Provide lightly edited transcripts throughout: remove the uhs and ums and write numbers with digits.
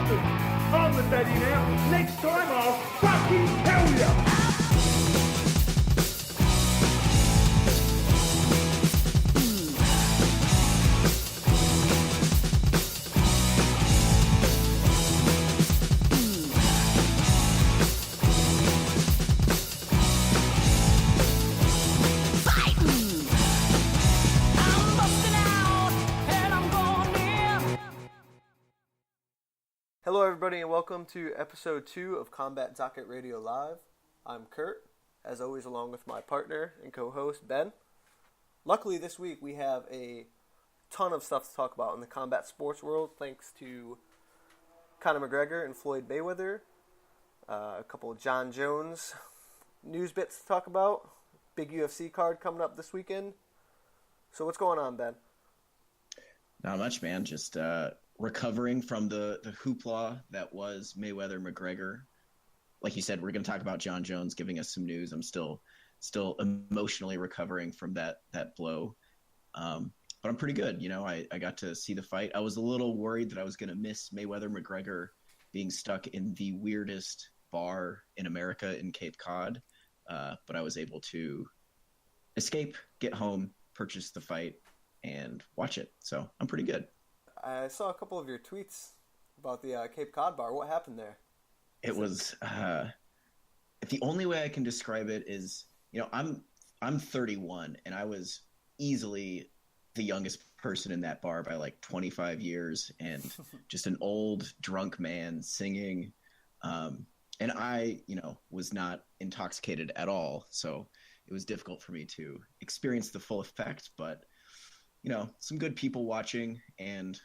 nothing. I'm the daddy now. Next time I'll fucking tell you. Hello everybody and welcome to episode 2 of Combat Docket Radio Live. I'm Kurt, as always along with my partner and co-host Ben. Luckily this week we have a ton of stuff to talk about in the combat sports world thanks to Conor McGregor and Floyd Mayweather. A couple of Jon Jones news bits to talk about. Big UFC card coming up this weekend. So what's going on, Ben? Not much, man. Just recovering from the hoopla that was Mayweather McGregor. Like you said, we're going to talk about Jon Jones giving us some news. I'm still emotionally recovering from that blow. But I'm pretty good. You know, I got to see the fight. I was a little worried that I was going to miss Mayweather McGregor being stuck in the weirdest bar in America in Cape Cod. But I was able to escape, get home, purchase the fight, and watch it. So I'm pretty good. I saw a couple of your tweets about the Cape Cod bar. What happened there? It was the only way I can describe it is, you know, I'm 31 and I was easily the youngest person in that bar by like 25 years and just an old drunk man singing. And I, you know, was not intoxicated at all. So it was difficult for me to experience the full effect, but you know, some good people watching, and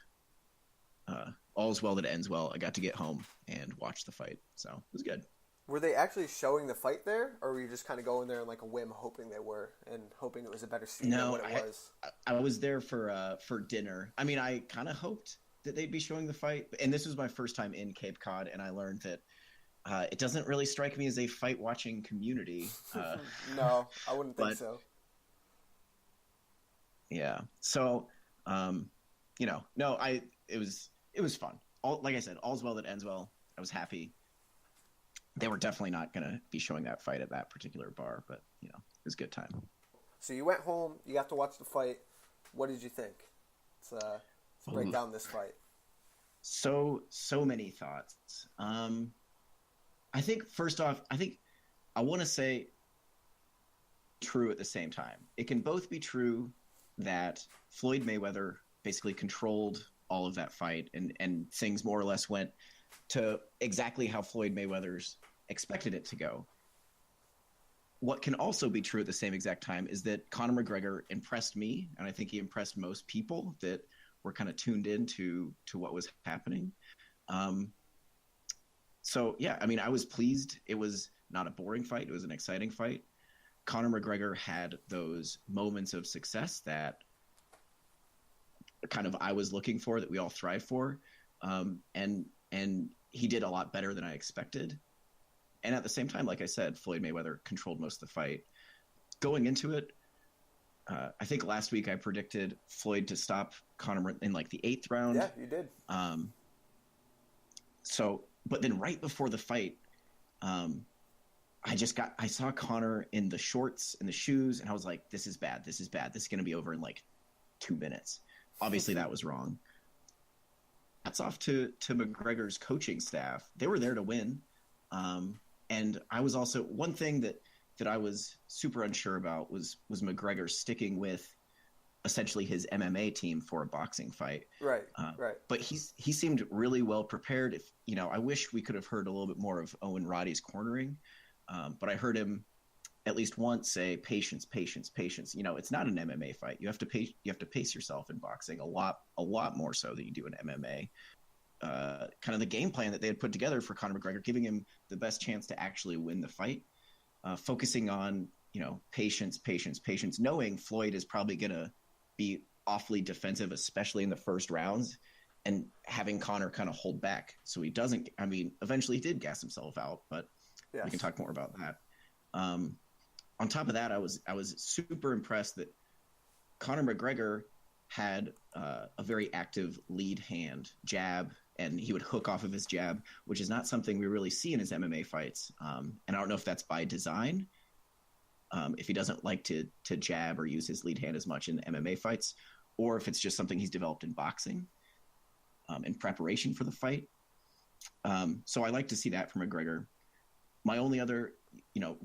all's well that ends well. I got to get home and watch the fight, so it was good. Were they actually showing the fight there, or were you just kind of going there on like a whim, hoping they were, and hoping it was a better scene than what it was? I was there for dinner. I mean, I kind of hoped that they'd be showing the fight, and this was my first time in Cape Cod, and I learned that it doesn't really strike me as a fight-watching community. No, I wouldn't think so. Yeah. So, you know, no, it was fun. Like I said, all's well that ends well. I was happy. They were definitely not going to be showing that fight at that particular bar, but you know, it was a good time. So you went home, you got to watch the fight. What did you think? Let's break down this fight. So many thoughts. I think first off, I want to say true at the same time. It can both be true that Floyd Mayweather basically controlled all of that fight and things more or less went to exactly how Floyd Mayweather's expected it to go. What can also be true at the same exact time is that Conor McGregor impressed me, and I think he impressed most people that were kind of tuned in to what was happening. So, yeah, I mean, I was pleased. It was not a boring fight. It was an exciting fight. Conor McGregor had those moments of success that kind of I was looking for, that we all thrive for. And he did a lot better than I expected. And at the same time, like I said, Floyd Mayweather controlled most of the fight. Going into it, I think last week I predicted Floyd to stop Conor in like the 8th round. Yeah, you did. But then right before the fight, I saw Conor in the shorts and the shoes, and I was like, this is bad. This is going to be over in like 2 minutes. Obviously that was wrong. Hats off to McGregor's coaching staff. They were there to win. And I was also, one thing that I was super unsure about was McGregor sticking with essentially his MMA team for a boxing fight. Right. But he seemed really well prepared. If you know, I wish we could have heard a little bit more of Owen Roddy's cornering. But I heard him at least once say, patience. You know, it's not an MMA fight. You have to pace yourself in boxing a lot more so than you do in MMA. Kind of the game plan that they had put together for Conor McGregor, giving him the best chance to actually win the fight, focusing on, you know, patience, knowing Floyd is probably going to be awfully defensive, especially in the first rounds, and having Conor kind of hold back so he doesn't. I mean, eventually he did gas himself out, but yes. We can talk more about that. On top of that, I was super impressed that Conor McGregor had a very active lead hand, jab and he would hook off of his jab, which is not something we really see in his MMA fights. And I don't know if that's by design, if he doesn't like to jab or use his lead hand as much in MMA fights, or if it's just something he's developed in boxing in preparation for the fight. So I like to see that from McGregor. My only other,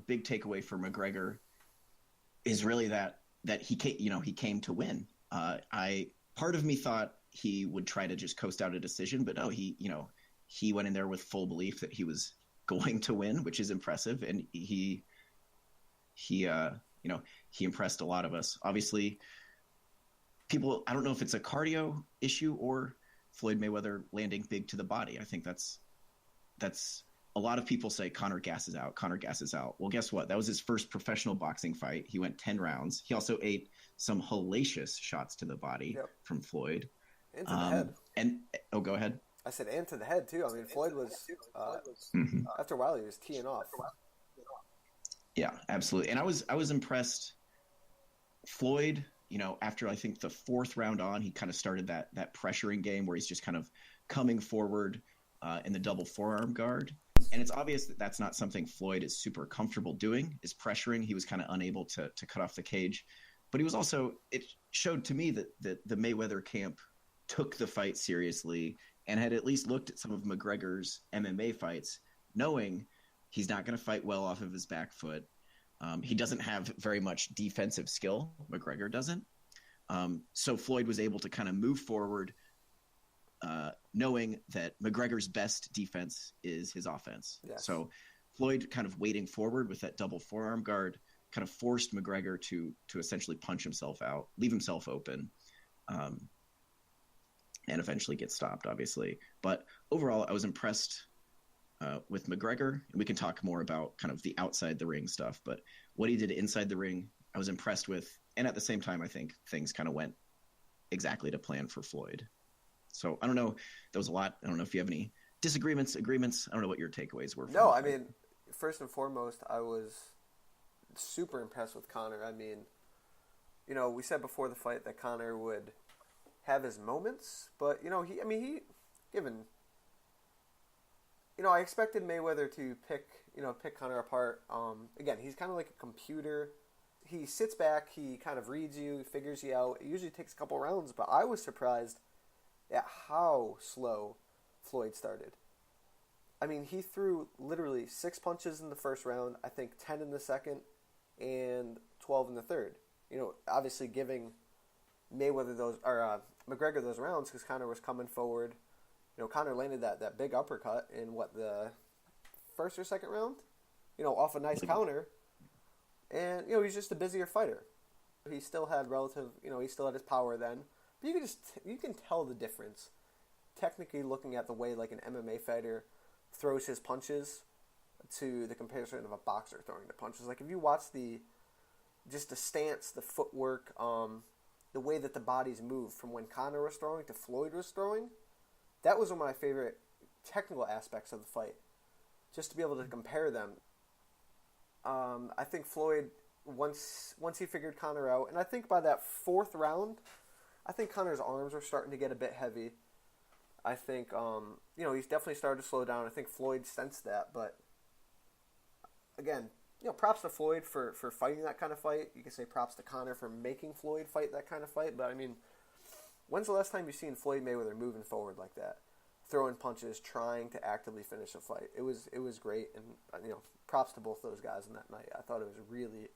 big takeaway for McGregor is really that he came to win. Part of me thought he would try to just coast out a decision, but no, he went in there with full belief that he was going to win, which is impressive. And he impressed a lot of us. Obviously, people, I don't know if it's a cardio issue or Floyd Mayweather landing big to the body. I think that's a lot of people say Conor gasses out. Well, guess what? That was his first professional boxing fight. He went 10 rounds. He also ate some hellacious shots to the body from Floyd. And to the head. And go ahead. I said, and to the head too. I mean, Floyd was after a while he was teeing off. Yeah, absolutely. And I was impressed. Floyd, after I think the fourth round on, he kind of started that pressuring game where he's just kind of coming forward in the double forearm guard. And it's obvious that that's not something Floyd is super comfortable doing, is pressuring. He was kind of unable to cut off the cage. But he was also, it showed to me that the Mayweather camp took the fight seriously and had at least looked at some of McGregor's MMA fights, knowing he's not going to fight well off of his back foot. He doesn't have very much defensive skill. McGregor doesn't. So Floyd was able to kind of move forward, knowing that McGregor's best defense is his offense. Yes. So Floyd kind of waiting forward with that double forearm guard kind of forced McGregor to essentially punch himself out, leave himself open, and eventually get stopped, obviously. But overall, I was impressed with McGregor, and we can talk more about kind of the outside the ring stuff, but what he did inside the ring, I was impressed with. And at the same time, I think things kind of went exactly to plan for Floyd. So I don't know. That was a lot. I don't know if you have any disagreements, agreements. I don't know what your takeaways were. No, I mean, first and foremost, I was super impressed with Conor. I mean, we said before the fight that Conor would have his moments, but, I expected Mayweather to pick Conor apart. Again, he's kind of like a computer. He sits back, he kind of reads you, figures you out. It usually takes a couple rounds, but I was surprised at how slow Floyd started. I mean, he threw literally 6 punches in the first round, I think 10 in the second, and 12 in the third. Obviously giving McGregor those rounds because Conor was coming forward. Conor landed that big uppercut in the first or second round, off a nice counter. And, he's just a busier fighter. He still had he still had his power then. But you can tell the difference, technically looking at the way like an MMA fighter throws his punches to the comparison of a boxer throwing the punches. Like if you watch the stance, the footwork, the way that the bodies move from when Conor was throwing to Floyd was throwing, that was one of my favorite technical aspects of the fight. Just to be able to compare them. I think Floyd, once he figured Conor out, and I think by that fourth round, I think Conor's arms were starting to get a bit heavy. I think, he's definitely started to slow down. I think Floyd sensed that, but again, props to Floyd for fighting that kind of fight. You can say props to Conor for making Floyd fight that kind of fight, but I mean, when's the last time you've seen Floyd Mayweather moving forward like that? Throwing punches, trying to actively finish a fight. It was great, and props to both those guys on that night. I thought it was really,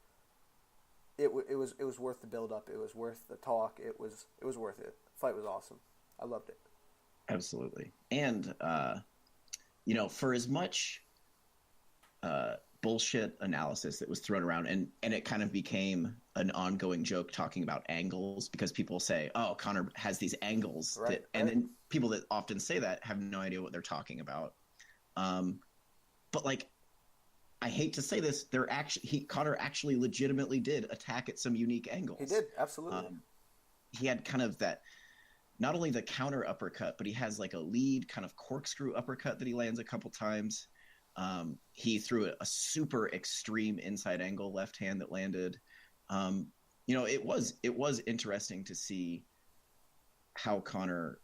it was worth the build up. It was worth the talk. It was worth it. The fight was awesome. I loved it. Absolutely, and for as much bullshit analysis that was thrown around, and it kind of became an ongoing joke talking about angles because people say, "Oh, Conor has these angles," and then people that often say that have no idea what they're talking about. But like, I hate to say this, Conor actually legitimately did attack at some unique angles. He did, absolutely. He had kind of that, not only the counter uppercut, but he has like a lead kind of corkscrew uppercut that he lands a couple times. He threw a super extreme inside angle left hand that landed. It was interesting to see how Conor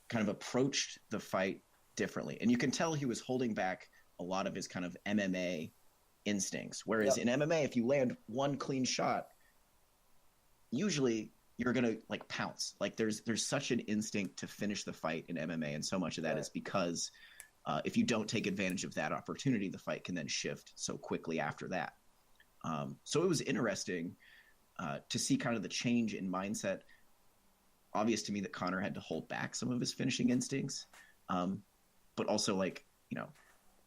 kind of approached the fight differently. And you can tell he was holding back a lot of his kind of MMA instincts. Whereas in MMA, if you land one clean shot, usually you're going to like pounce. Like there's such an instinct to finish the fight in MMA. And so much of that is because if you don't take advantage of that opportunity, the fight can then shift so quickly after that. So it was interesting to see kind of the change in mindset. Obvious to me that Conor had to hold back some of his finishing instincts, but also like,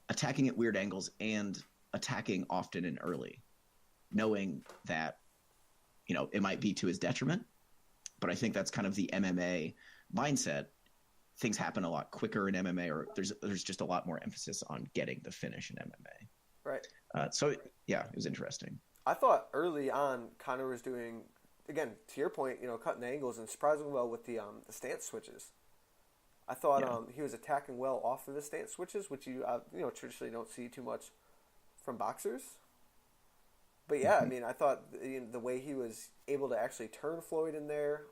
attacking at weird angles and attacking often and early, knowing that, it might be to his detriment. But I think that's kind of the MMA mindset. Things happen a lot quicker in MMA, or there's just a lot more emphasis on getting the finish in MMA. Right. So yeah, it was interesting. I thought early on Conor was doing, again, to your point, cutting angles and surprisingly well with the stance switches. I thought he was attacking well off of the stance switches, which you traditionally don't see too much from boxers. But yeah, I mean, I thought the way he was able to actually turn Floyd in there,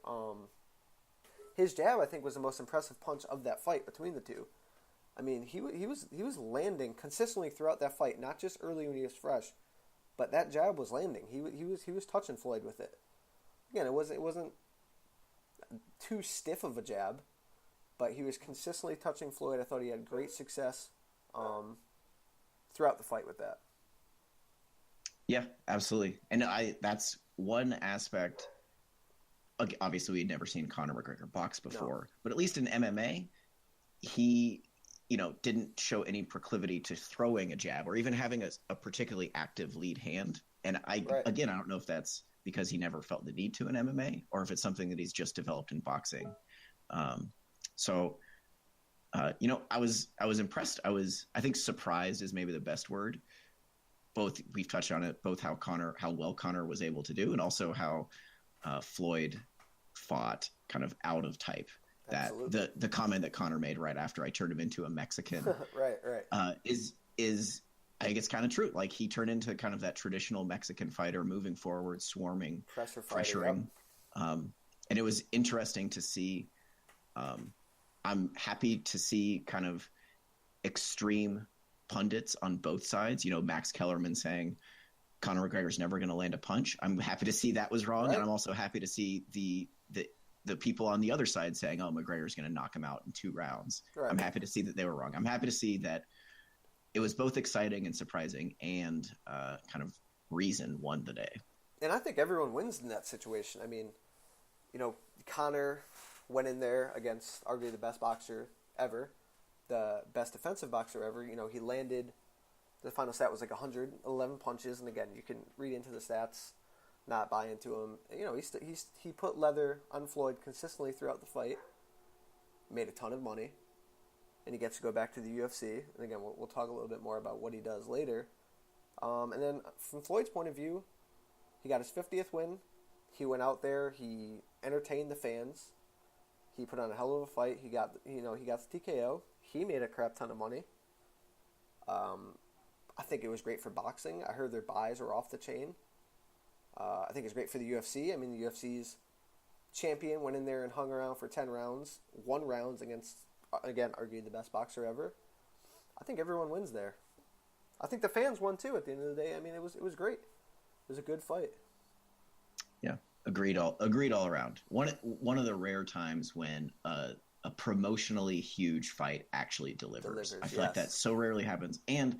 his jab I think was the most impressive punch of that fight between the two. I mean, he was landing consistently throughout that fight, not just early when he was fresh, but that jab was landing. He was touching Floyd with it. Again, it wasn't too stiff of a jab, but he was consistently touching Floyd. I thought he had great success throughout the fight with that. Yeah, absolutely. And that's one aspect. Obviously, we had never seen Conor McGregor box before, but at least in MMA, he, didn't show any proclivity to throwing a jab or even having a particularly active lead hand. And again, I don't know if that's because he never felt the need to in MMA or if it's something that he's just developed in boxing. I was impressed. I think surprised is maybe the best word. Both, we've touched on it, both how well Conor was able to do and also how Floyd fought kind of out of type. Absolutely. That the comment that Conor made right after I turned him into a Mexican right. Is I think it's kind of true. Like he turned into kind of that traditional Mexican fighter, moving forward, swarming, pressuring. And it was interesting to see. I'm happy to see kind of extreme pundits on both sides. Max Kellerman saying Conor McGregor's never going to land a punch. I'm happy to see that was wrong, and I'm also happy to see the people on the other side saying, "Oh, McGregor's going to knock him out in 2 rounds." Right. I'm happy to see that they were wrong. I'm happy to see that it was both exciting and surprising, and kind of reason won the day. And I think everyone wins in that situation. I mean, Conor went in there against arguably the best boxer ever, the best defensive boxer ever. He landed, the final stat was like 111 punches, and again, you can read into the stats, not buy into him. He put leather on Floyd consistently throughout the fight, made a ton of money, and he gets to go back to the UFC. And again, we'll talk a little bit more about what he does later. And then from Floyd's point of view, he got his 50th win. He went out there, he entertained the fans. He put on a hell of a fight. He got the TKO. He made a crap ton of money. I think it was great for boxing. I heard their buys were off the chain. I think it's great for the UFC. I mean, the UFC's champion went in there and hung around for 10 rounds, won rounds against, again, arguably the best boxer ever. I think everyone wins there. I think the fans won too at the end of the day. I mean, it was great. It was a good fight. Yeah, agreed all around. One of the rare times when a promotionally huge fight actually delivers. I feel like that so rarely happens. And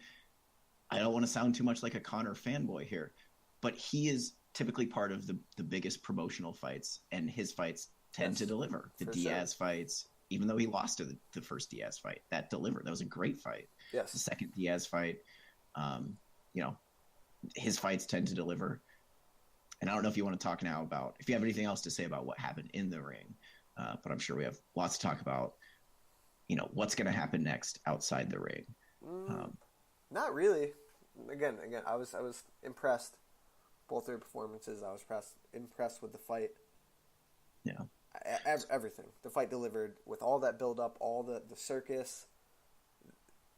I don't want to sound too much like a Conor fanboy here, but he is typically part of the biggest promotional fights, and his fights tend to deliver. The Diaz fights, even though he lost to the first Diaz fight, that delivered. That was a great fight. Yes. The second Diaz fight, his fights tend to deliver. And I don't know if you want to talk now about, if you have anything else to say about what happened in the ring, but I'm sure we have lots to talk about, what's going to happen next outside the ring. Not really. Again, I was impressed. Both their performances, I was impressed with the fight. Yeah. Everything. The fight delivered with all that build-up, all the circus,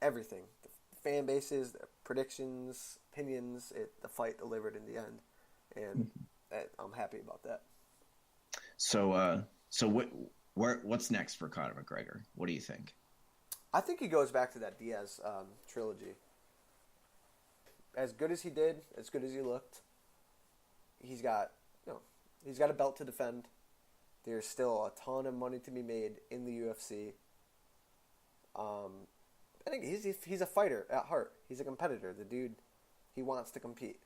everything. The fan bases, the predictions, opinions, the fight delivered in the end. And I'm happy about that. So What's next for Conor McGregor? What do you think? I think he goes back to that Diaz trilogy. As good as he did, as good as he looked, he's got he's got a belt to defend. There's still a ton of money to be made in the UFC. I think he's a fighter at heart. He's a competitor. The dude, he wants to compete.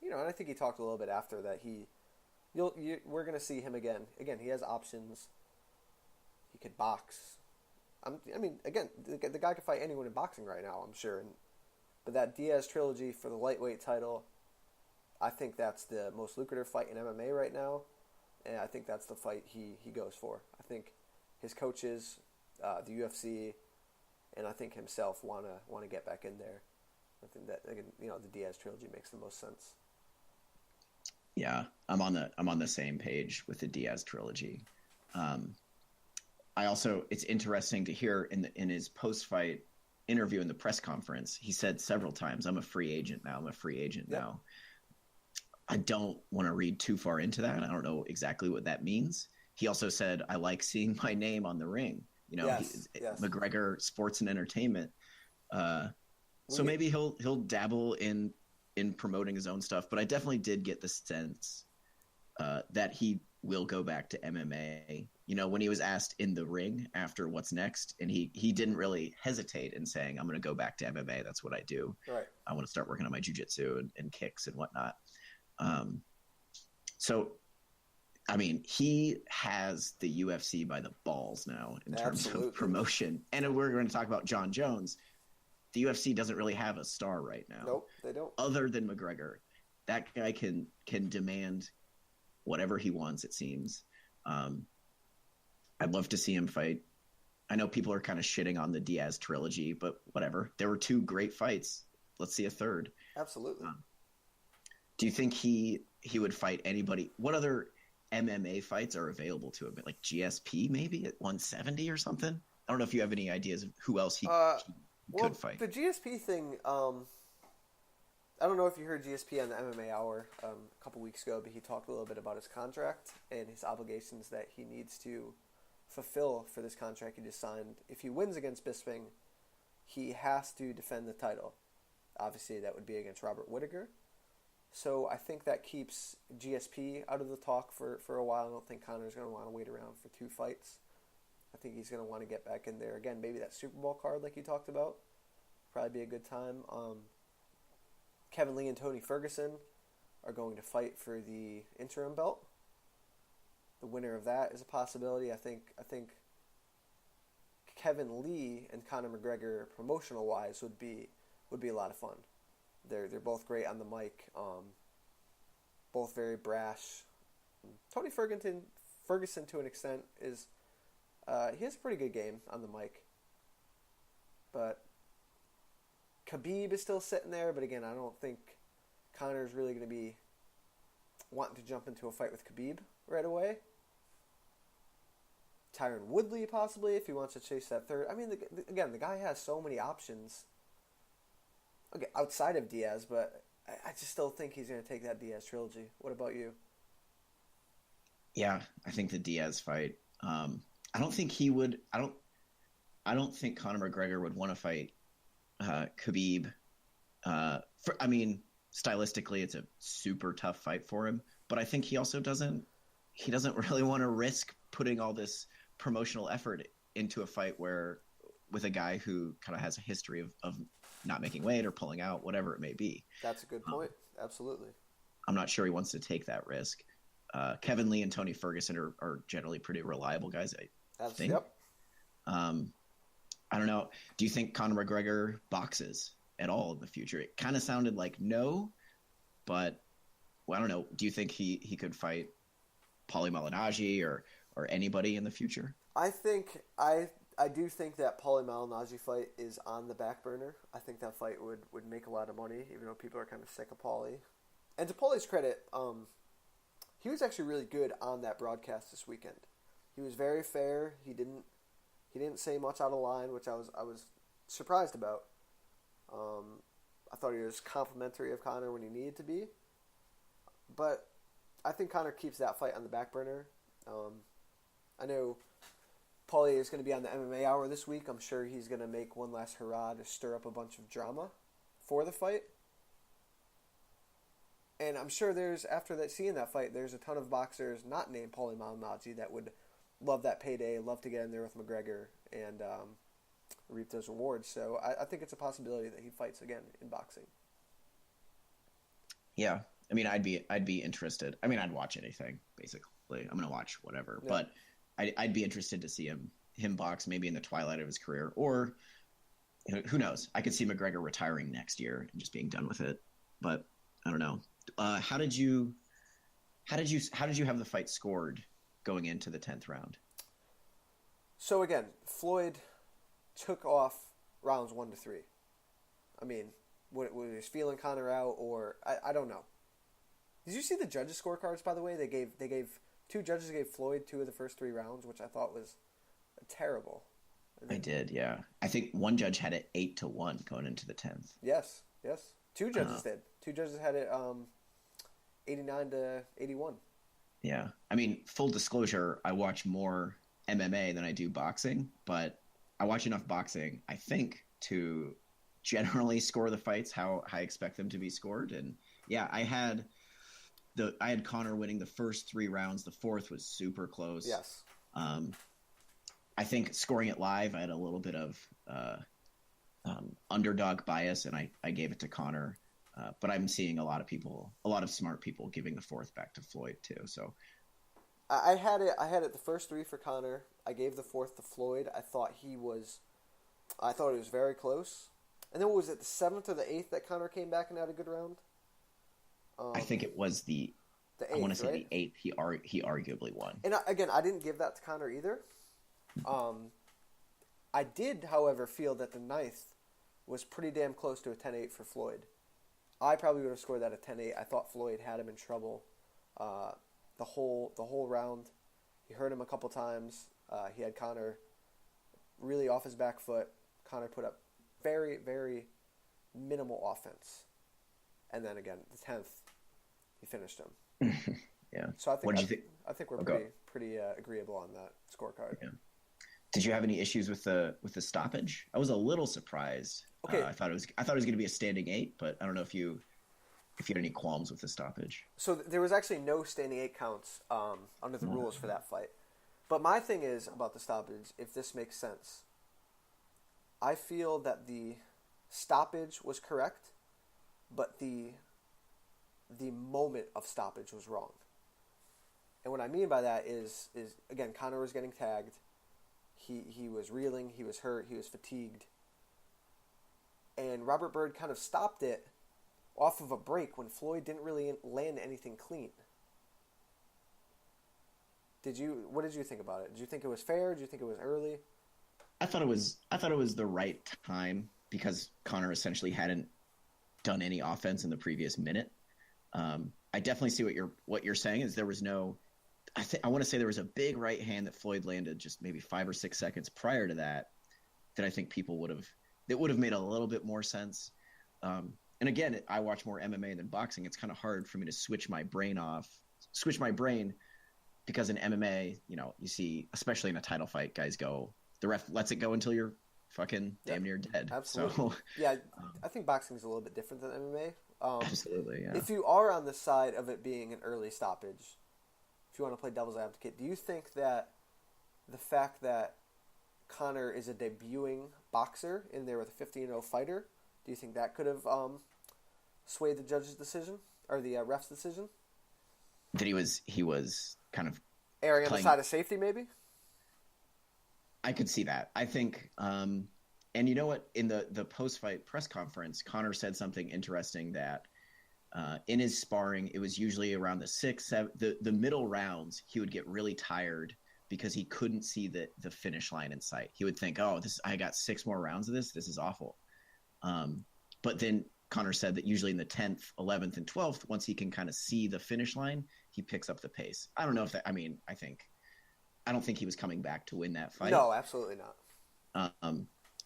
And I think he talked a little bit after that. We're gonna see him again. Again, he has options. He could box. Again, the guy could fight anyone in boxing right now, I'm sure. But that Diaz trilogy for the lightweight title, I think that's the most lucrative fight in MMA right now, and I think that's the fight he goes for. I think his coaches, the UFC, and I think himself want to get back in there. I think that the Diaz trilogy makes the most sense. Yeah, I'm on the same page with the Diaz trilogy. It's interesting to hear in his post-fight interview in the press conference, he said several times, I'm a free agent now. Now. I don't want to read too far into that. I don't know exactly what that means. He also said, I like seeing my name on the ring. Yes. McGregor Sports and Entertainment. So maybe he'll dabble in promoting his own stuff, but I definitely did get the sense that he will go back to MMA. When he was asked in the ring after what's next, and he didn't really hesitate in saying, I'm going to go back to MMA. That's what I do. Right. I want to start working on my jiu-jitsu and kicks and whatnot. He has the UFC by the balls now in terms of promotion. And we're going to talk about Jon Jones. The UFC doesn't really have a star right now. Nope, they don't. Other than McGregor. That guy can demand whatever he wants, it seems. I'd love to see him fight. I know people are kind of shitting on the Diaz trilogy, but whatever. There were 2 great fights. Let's see a third. Absolutely. Do you think he would fight anybody? What other MMA fights are available to him? Like GSP maybe at 170 or something? I don't know if you have any ideas of who else he could fight. The GSP thing, I don't know if you heard GSP on the MMA Hour a couple weeks ago, but he talked a little bit about his contract and his obligations that he needs to fulfill for this contract he just signed. If he wins against Bisping, he has to defend the title. Obviously, that would be against Robert Whittaker. So I think that keeps GSP out of the talk for a while. I don't think Conor's going to want to wait around for 2 fights. I think he's going to want to get back in there. Again, maybe that Super Bowl card like you talked about. Probably be a good time. Kevin Lee and Tony Ferguson are going to fight for the interim belt. The winner of that is a possibility. I think Kevin Lee and Conor McGregor, promotional wise, would be a lot of fun. They're both great on the mic. Both very brash. Tony Ferguson to an extent is he has a pretty good game on the mic. But Khabib is still sitting there, but again, I don't think Conor's really going to be wanting to jump into a fight with Khabib right away. Tyron Woodley, possibly, if he wants to chase that third. The guy has so many options outside of Diaz, but I just still think he's going to take that Diaz trilogy. What about you? Yeah, I think the Diaz fight. I don't think he would. I don't think Conor McGregor would want to fight Khabib. Stylistically, it's a super tough fight for him, but I think he also doesn't really want to risk putting all this promotional effort into a fight with a guy who kind of has a history of not making weight or pulling out, whatever it may be. That's a good point. Absolutely. I'm not sure he wants to take that risk. Kevin Lee and Tony Ferguson are generally pretty reliable guys, I think. Yep. I don't know. Do you think Conor McGregor boxes at all in the future? It kind of sounded like no, but I don't know. Do you think he could fight Paulie Malignaggi or anybody in the future? I do think that Paulie Malignaggi fight is on the back burner. I think that fight would make a lot of money, even though people are kind of sick of Paulie. And to Paulie's credit, he was actually really good on that broadcast this weekend. He was very fair. He didn't say much out of line, which I was surprised about. I thought he was complimentary of Conor when he needed to be. But I think Conor keeps that fight on the back burner. I know Paulie is going to be on the MMA Hour this week. I'm sure he's going to make one last hurrah to stir up a bunch of drama for the fight. And I'm sure seeing that fight, there's a ton of boxers not named Paulie Malignaggi that would love that payday, love to get in there with McGregor and reap those rewards. So I think it's a possibility that he fights again in boxing. Yeah, I mean, I'd be interested. I mean, I'd watch anything basically. I'm gonna watch whatever, yeah. But I'd be interested to see him box maybe in the twilight of his career, or who knows? I could see McGregor retiring next year and just being done with it. But I don't know. How did you have the fight scored going into the 10th round? So again, Floyd took off rounds 1 to 3. I mean, was he feeling Conor out, or I don't know. Did you see the judges' scorecards? By the way, they gave two judges gave Floyd 2 of the first 3 rounds, which I thought was terrible. I did, yeah. I think one judge had it 8-1 going into the 10th. Yes. 2 judges did. 2 judges had it 89-81. Yeah, I mean, full disclosure, I watch more MMA than I do boxing, but I watch enough boxing, I think, to generally score the fights how I expect them to be scored. And yeah, I had Conor winning the first 3 rounds. The 4th was super close. Yes. I think scoring it live, I had a little bit of underdog bias, and I gave it to Conor. But I'm seeing a lot of smart people giving the 4th back to Floyd too. So I had it the first 3 for Conor. I gave the 4th to Floyd. I thought it was very close. And then what was it, the 7th or the 8th that Conor came back and had a good round? I think it was the 8th, I want to say right? The 8th. He arguably won. And I didn't give that to Conor either. I did, however, feel that the 9th was pretty damn close to a 10-8 for Floyd. I probably would have scored that at 10-8. I thought Floyd had him in trouble the whole round. He hurt him a couple times. He had Conor really off his back foot. Conor put up very, very minimal offense. And then again, the 10th, he finished him. Yeah. So I think what did you think? I think we're pretty agreeable on that scorecard. Yeah. Did you have any issues with the stoppage? I was a little surprised. Okay. I thought it was going to be a standing 8, but I don't know if you had any qualms with the stoppage. So there was actually no standing 8 counts under the rules for that fight. But my thing is about the stoppage, if this makes sense. I feel that the stoppage was correct, but the moment of stoppage was wrong. And what I mean by that is again, Conor was getting tagged. He was reeling, he was hurt, he was fatigued. And Robert Byrd kind of stopped it off of a break when Floyd didn't really land anything clean. What did you think about it? Did you think it was fair? Did you think it was early? I thought it was the right time because Conor essentially hadn't done any offense in the previous minute. I definitely see what you're saying is there was no. I want to say there was a big right hand that Floyd landed just maybe 5 or 6 seconds prior to that I think people would have made a little bit more sense. And again, I watch more MMA than boxing. It's kind of hard for me to switch my brain because in MMA, you see, especially in a title fight, guys go, the ref lets it go until you're fucking damn near dead. Absolutely. So, yeah, I think boxing is a little bit different than MMA. Absolutely, yeah. If you are on the side of it being an early stoppage, if you want to play devil's advocate, do you think that the fact that Conor is a debuting boxer in there with a 15-0 fighter, do you think that could have swayed the judge's decision or the ref's decision? That he was kind of erring on the side of safety, maybe? I could see that. I think, and you know what? In the post-fight press conference, Conor said something interesting that in his sparring, it was usually around the 6, 7, the middle rounds, he would get really tired because he couldn't see the finish line in sight. He would think, I got 6 more rounds of this. This is awful. But then Conor said that usually in the 10th, 11th, and 12th, once he can kind of see the finish line, he picks up the pace. I don't know if that, I don't think he was coming back to win that fight. No, absolutely not.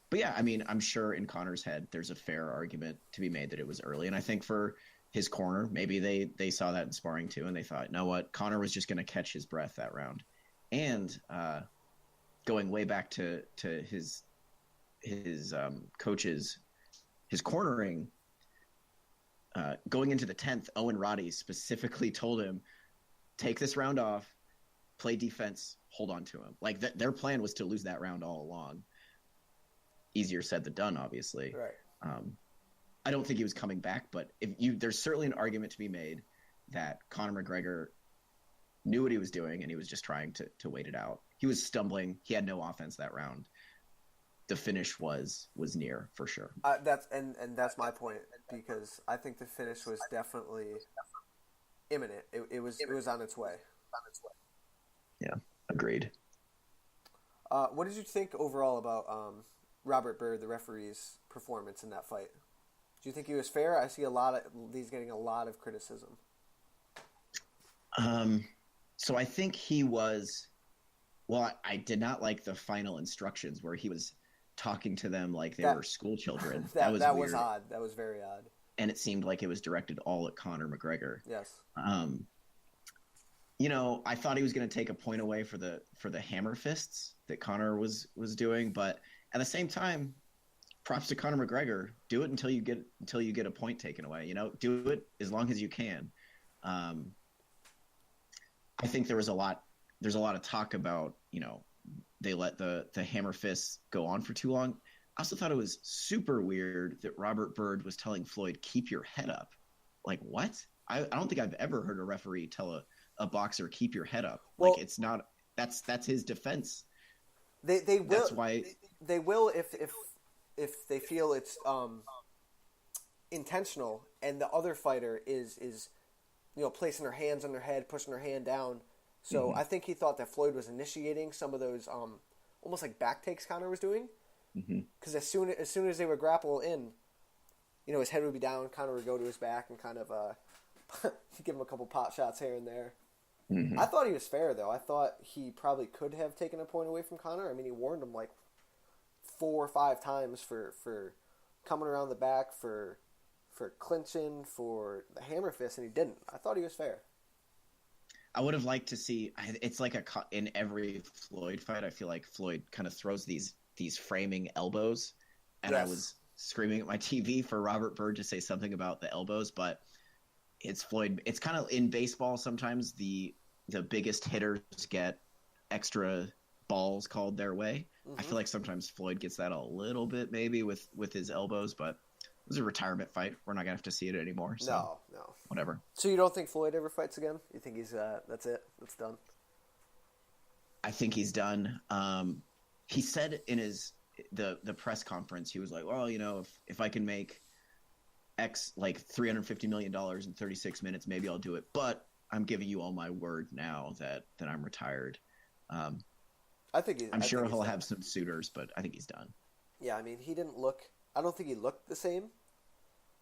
But yeah, I'm sure in Conor's head, there's a fair argument to be made that it was early. And I think for his corner, maybe they saw that in sparring too, and they thought, you know what, Conor was just going to catch his breath that round. And going way back to his coaches, his cornering. Going into the 10th, Owen Roddy specifically told him, take this round off, play defense, hold on to him. Like their plan was to lose that round all along. Easier said than done, obviously. Right. I don't think he was coming back, but there's certainly an argument to be made that Conor McGregor knew what he was doing and he was just trying to wait it out. He was stumbling. He had no offense that round. The finish was near for sure. That's my point, because I think the finish was definitely imminent. It was on its way. Yeah, agreed. What did you think overall about Robert Byrd, the referee's performance in that fight? Do you think he was fair? I see he's getting a lot of criticism. So I think he was. Well, I did not like the final instructions where he was talking to them like they were school children. That was weird. Odd. That was very odd. And it seemed like it was directed all at Conor McGregor. Yes. I thought he was going to take a point away for the hammer fists that Conor was doing, but at the same time, props to Conor McGregor. Do it until you get a point taken away. Do it as long as you can. I think there's a lot of talk about, they let the hammer fists go on for too long. I also thought it was super weird that Robert Byrd was telling Floyd, keep your head up. Like, what? I don't think I've ever heard a referee tell a boxer, keep your head up. Well, like, it's not, that's his defense. They will. That's why they will if they feel it's intentional, and the other fighter is placing her hands on their head, pushing her hand down. So I think he thought that Floyd was initiating some of those almost like back takes Conor was doing. Because as soon as they would grapple in, his head would be down, Conor would go to his back and kind of give him a couple pot shots here and there. I thought he was fair, though. I thought he probably could have taken a point away from Conor. I mean, he warned him like 4 or 5 times for coming around the back, for clinching, for the hammer fist, and he didn't. I thought he was fair. I would have liked to see. It's like in every Floyd fight, I feel like Floyd kind of throws these framing elbows, and yes. I was screaming at my TV for Robert Byrd to say something about the elbows, but it's Floyd. It's kind of in baseball sometimes the biggest hitters get extra balls called their way. I feel like sometimes Floyd gets that a little bit maybe with his elbows, but it was a retirement fight. We're not gonna have to see it anymore. So no. Whatever. So you don't think Floyd ever fights again? You think he's that's it? That's done? I think he's done. He said in the press conference, he was like, well, if I can make X like $350 million in 36 minutes, maybe I'll do it. But I'm giving you all my word now that I'm retired. I'm sure he'll have some suitors, but I think he's done. Yeah, I mean, I don't think he looked the same.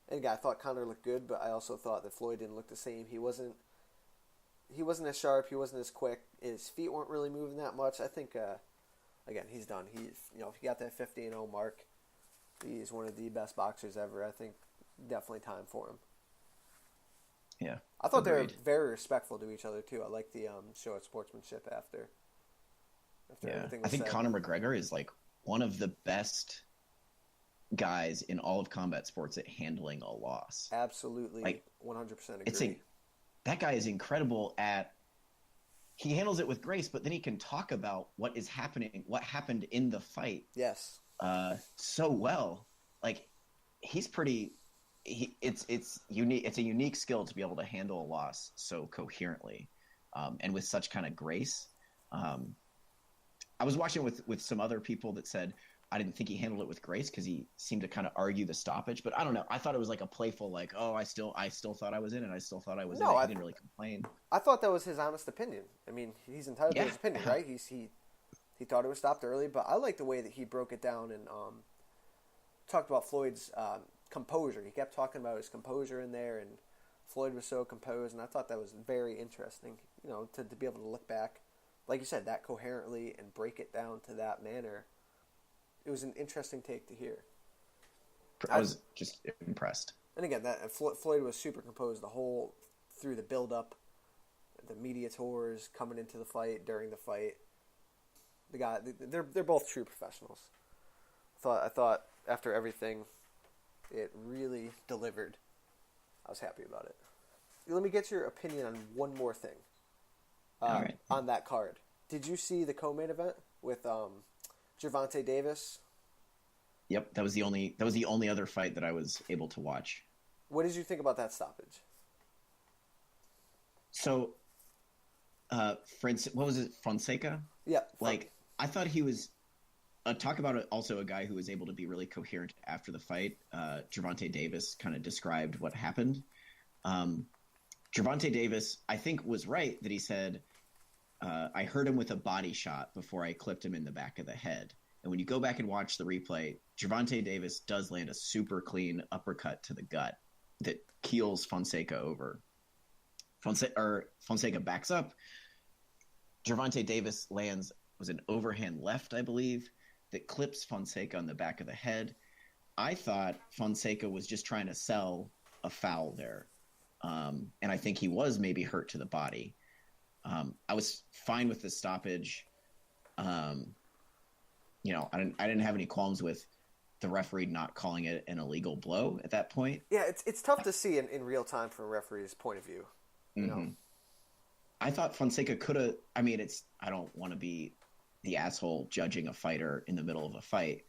And I thought Conor looked good, but I also thought that Floyd didn't look the same. He wasn't as sharp. He wasn't as quick. His feet weren't really moving that much. I think, again, he's done. He got that 50-0 mark. He's one of the best boxers ever. I think definitely time for him. Yeah. I thought they were very respectful to each other too. I like the show of sportsmanship after everything was I think said. Conor McGregor is like one of the best guys in all of combat sports at handling a loss. Absolutely, like, 100% agree. That guy is incredible he handles it with grace, but then he can talk about what is happening, what happened in the fight. Yes. So well. Like, he's pretty. It's unique. It's a unique skill to be able to handle a loss so coherently, and with such kind of grace. I was watching with some other people that said I didn't think he handled it with grace because he seemed to kind of argue the stoppage. But I don't know. I thought it was like a playful, like, oh, I still thought I was in it. I still thought I was in it. He didn't really complain. I thought that was his honest opinion. I mean, he's entitled to his opinion, right? He thought it was stopped early, but I like the way that he broke it down and talked about Floyd's composure. He kept talking about his composure in there, and Floyd was so composed, and I thought that was very interesting, to be able to look back, like you said, that coherently and break it down to that manner. It was an interesting take to hear. I was just impressed. And again, that Floyd was super composed through the build-up, the media tours, coming into the fight, during the fight. The guy, they're both true professionals. I thought after everything, it really delivered. I was happy about it. Let me get your opinion on one more thing. All right. On that card, did you see the co-main event with Gervonta Davis? Yep, that was the only other fight that I was able to watch. What did you think about that stoppage? So, what was it, Fonseca? Yeah. Like, I thought he was. Talk about also a guy who was able to be really coherent after the fight. Gervonta Davis kind of described what happened. Gervonta Davis, I think, was right that he said, I heard him with a body shot before I clipped him in the back of the head. And when you go back and watch the replay, Gervonta Davis does land a super clean uppercut to the gut that keels Fonseca over. Fonseca backs up. Gervonta Davis lands, was an overhand left, I believe, that clips Fonseca on the back of the head. I thought Fonseca was just trying to sell a foul there. And I think he was maybe hurt to the body. I was fine with the stoppage. I didn't have any qualms with the referee not calling it an illegal blow at that point. Yeah, it's tough to see in real time from a referee's point of view. You know? I thought Fonseca could have. I mean, I don't want to be the asshole judging a fighter in the middle of a fight,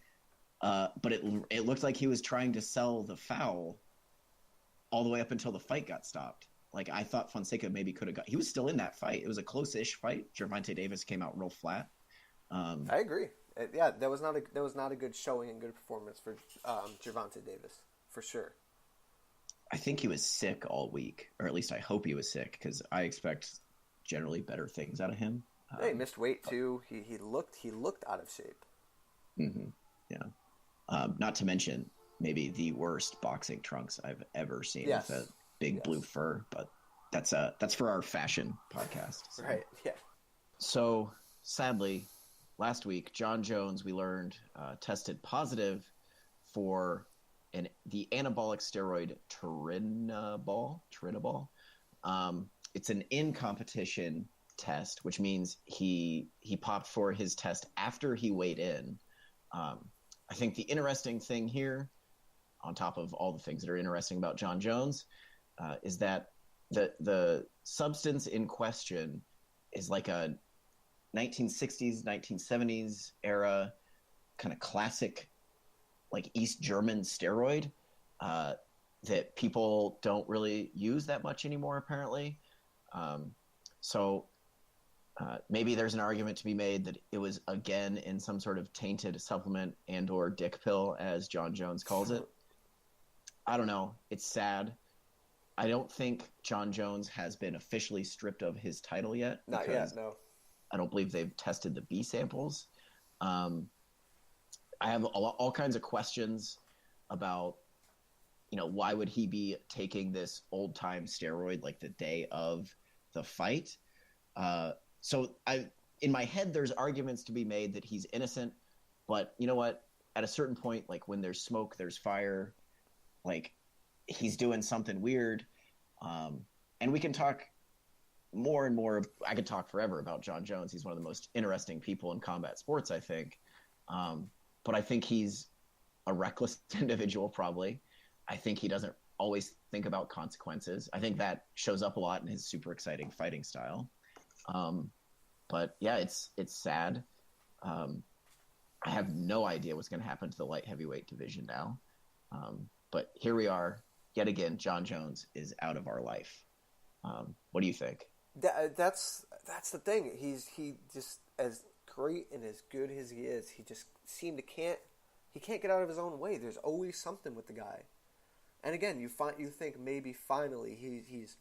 but it looked like he was trying to sell the foul all the way up until the fight got stopped. Like, I thought Fonseca maybe could have he was still in that fight. It was a close-ish fight. Gervonta Davis came out real flat. I agree. That was not a good showing and good performance for Gervonta Davis, for sure. I think he was sick all week, or at least I hope he was sick, because I expect generally better things out of him. He missed weight too. He looked out of shape. Mm-hmm. Yeah. Not to mention maybe the worst boxing trunks I've ever seen with a big blue fur, but that's for our fashion podcast. So. Right. Yeah. So sadly, last week, Jon Jones, we learned, tested positive for the anabolic steroid Turinabol. It's an in-competition test, which means he popped for his test after he weighed in. I think the interesting thing here, on top of all the things that are interesting about Jon Jones, is that the substance in question is like a 1960s, 1970s era kind of classic, like East German steroid that people don't really use that much anymore, apparently. So maybe there's an argument to be made that it was, again, in some sort of tainted supplement and or dick pill, as Jon Jones calls it. I don't know. It's sad. I don't think Jon Jones has been officially stripped of his title yet. Not yet, no. I don't believe they've tested the B samples. I have all kinds of questions about, why would he be taking this old-time steroid like the day of the fight? So in my head, there's arguments to be made that he's innocent, but you know what? At a certain point, like when there's smoke, there's fire. Like, he's doing something weird. And we can talk more and more. I could talk forever about Jon Jones. He's one of the most interesting people in combat sports, I think. But I think he's a reckless individual, probably. I think he doesn't always think about consequences. I think that shows up a lot in his super exciting fighting style. But yeah, it's sad. I have no idea what's going to happen to the light heavyweight division now. But here we are, yet again. Jon Jones is out of our life. What do you think? That's the thing. He just, as great and as good as he is, he just seemed to can't get out of his own way. There's always something with the guy. And again, you think maybe finally he's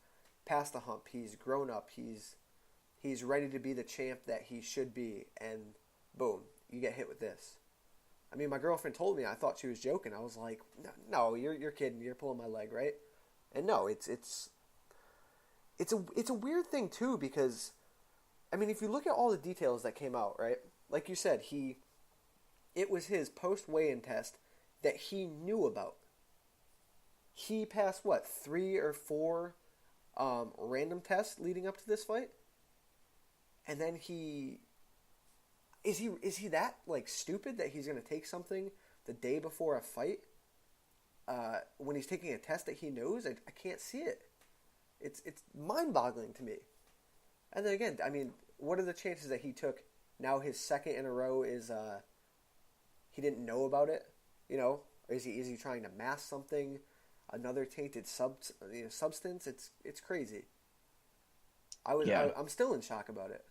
past the hump. He's grown up. He's ready to be the champ that he should be. And boom, you get hit with this. I mean, my girlfriend told me. I thought she was joking. I was like, "No, you're kidding. You're pulling my leg, right?" And no, it's a weird thing too, because I mean, if you look at all the details that came out, right? Like you said, it was his post weigh-in test that he knew about. He passed 3 or 4 random tests leading up to this fight, and then is he that like stupid that he's going to take something the day before a fight when he's taking a test that he knows? I can't see it. It's mind-boggling to me. And then again, I mean, what are the chances that he took now his second in a row is he didn't know about it? You know, or is he trying to mask something? Another tainted substance? It's crazy. I'm still in shock about it.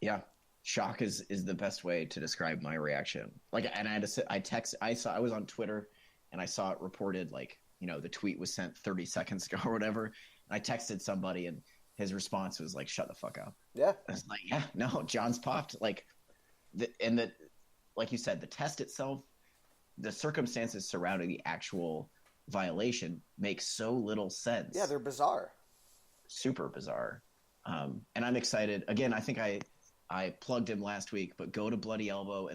Yeah, shock is the best way to describe my reaction. Like, and I was on Twitter and I saw it reported, like, you know, the tweet was sent 30 seconds ago or whatever. And I texted somebody and his response was like, "Shut the fuck up." Yeah. I was like, yeah, no, John's popped. Like, like you said, the test itself, the circumstances surrounding the actual violation make so little sense. Yeah, they're bizarre. Super bizarre. And I'm excited. Again, I think I plugged him last week, but go to Bloody Elbow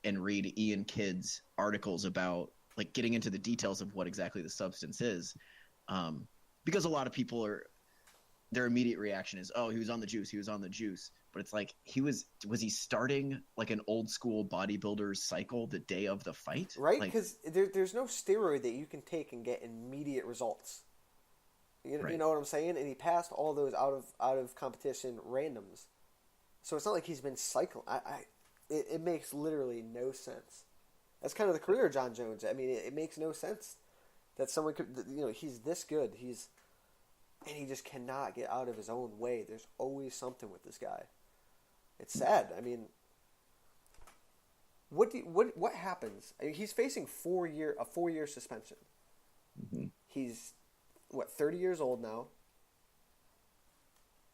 and read Ian Kidd's articles about like getting into the details of what exactly the substance is. Because a lot of people their immediate reaction is, oh, he was on the juice. But it's like, was he starting like an old school bodybuilder's cycle the day of the fight? Right? Like, because there's no steroid that you can take and get immediate results. Right. You know what I'm saying? And he passed all those out of competition randoms. So it's not like he's been cycling. It makes literally no sense. That's kind of the career of Jon Jones. I mean, it makes no sense that someone could, you know, he's this good. And he just cannot get out of his own way. There's always something with this guy. It's sad. I mean, what happens? I mean, he's facing a 4-year suspension. Mm-hmm. He's 30 years old now,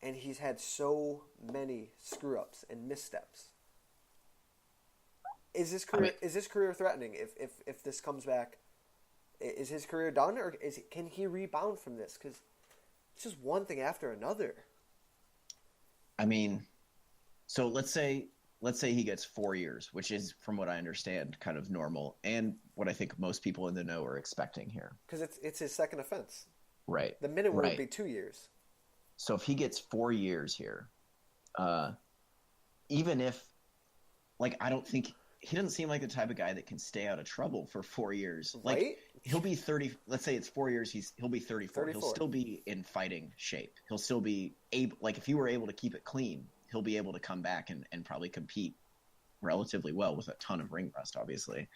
and he's had so many screw ups and missteps. Is this career threatening? If this comes back, is his career done, or can he rebound from this? Because it's just one thing after another. I mean, so let's say he gets 4 years, which is, from what I understand, kind of normal, and what I think most people in the know are expecting here. Because it's his second offense. Right. The minimum would be 2 years. So if he gets 4 years here, even if, like, I don't think he doesn't seem like the type of guy that can stay out of trouble for 4 years. Right? Like, he'll be 30. Let's say it's 4 years. He'll be 34. He'll still be in fighting shape. He'll still be able, like, if he were able to keep it clean, he'll be able to come back and probably compete relatively well with a ton of ring rust, obviously.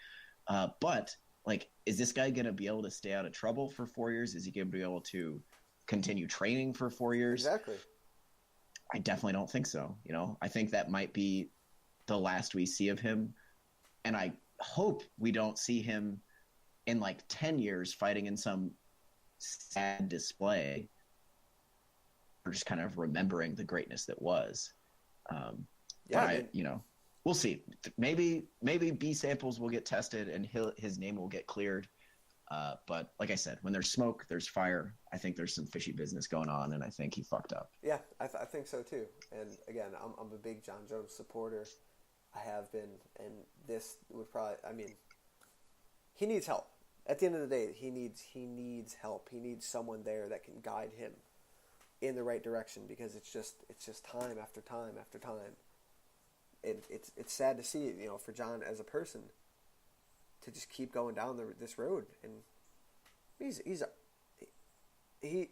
But, like, is this guy going to be able to stay out of trouble for 4 years? Is he going to be able to continue training for 4 years? Exactly. I definitely don't think so. You know, I think that might be the last we see of him. And I hope we don't see him in like 10 years fighting in some sad display or just kind of remembering the greatness that was. But you know, we'll see. Maybe B samples will get tested and his name will get cleared. But like I said, when there's smoke, there's fire. I think there's some fishy business going on, and I think he fucked up. Yeah, I think so too. And again, I'm a big Jon Jones supporter. I have been, and this would probably. I mean, he needs help. At the end of the day, he needs help. He needs someone there that can guide him in the right direction, because it's just time after time after time. It's sad to see, you know, for Jon as a person, to just keep going down this road. And he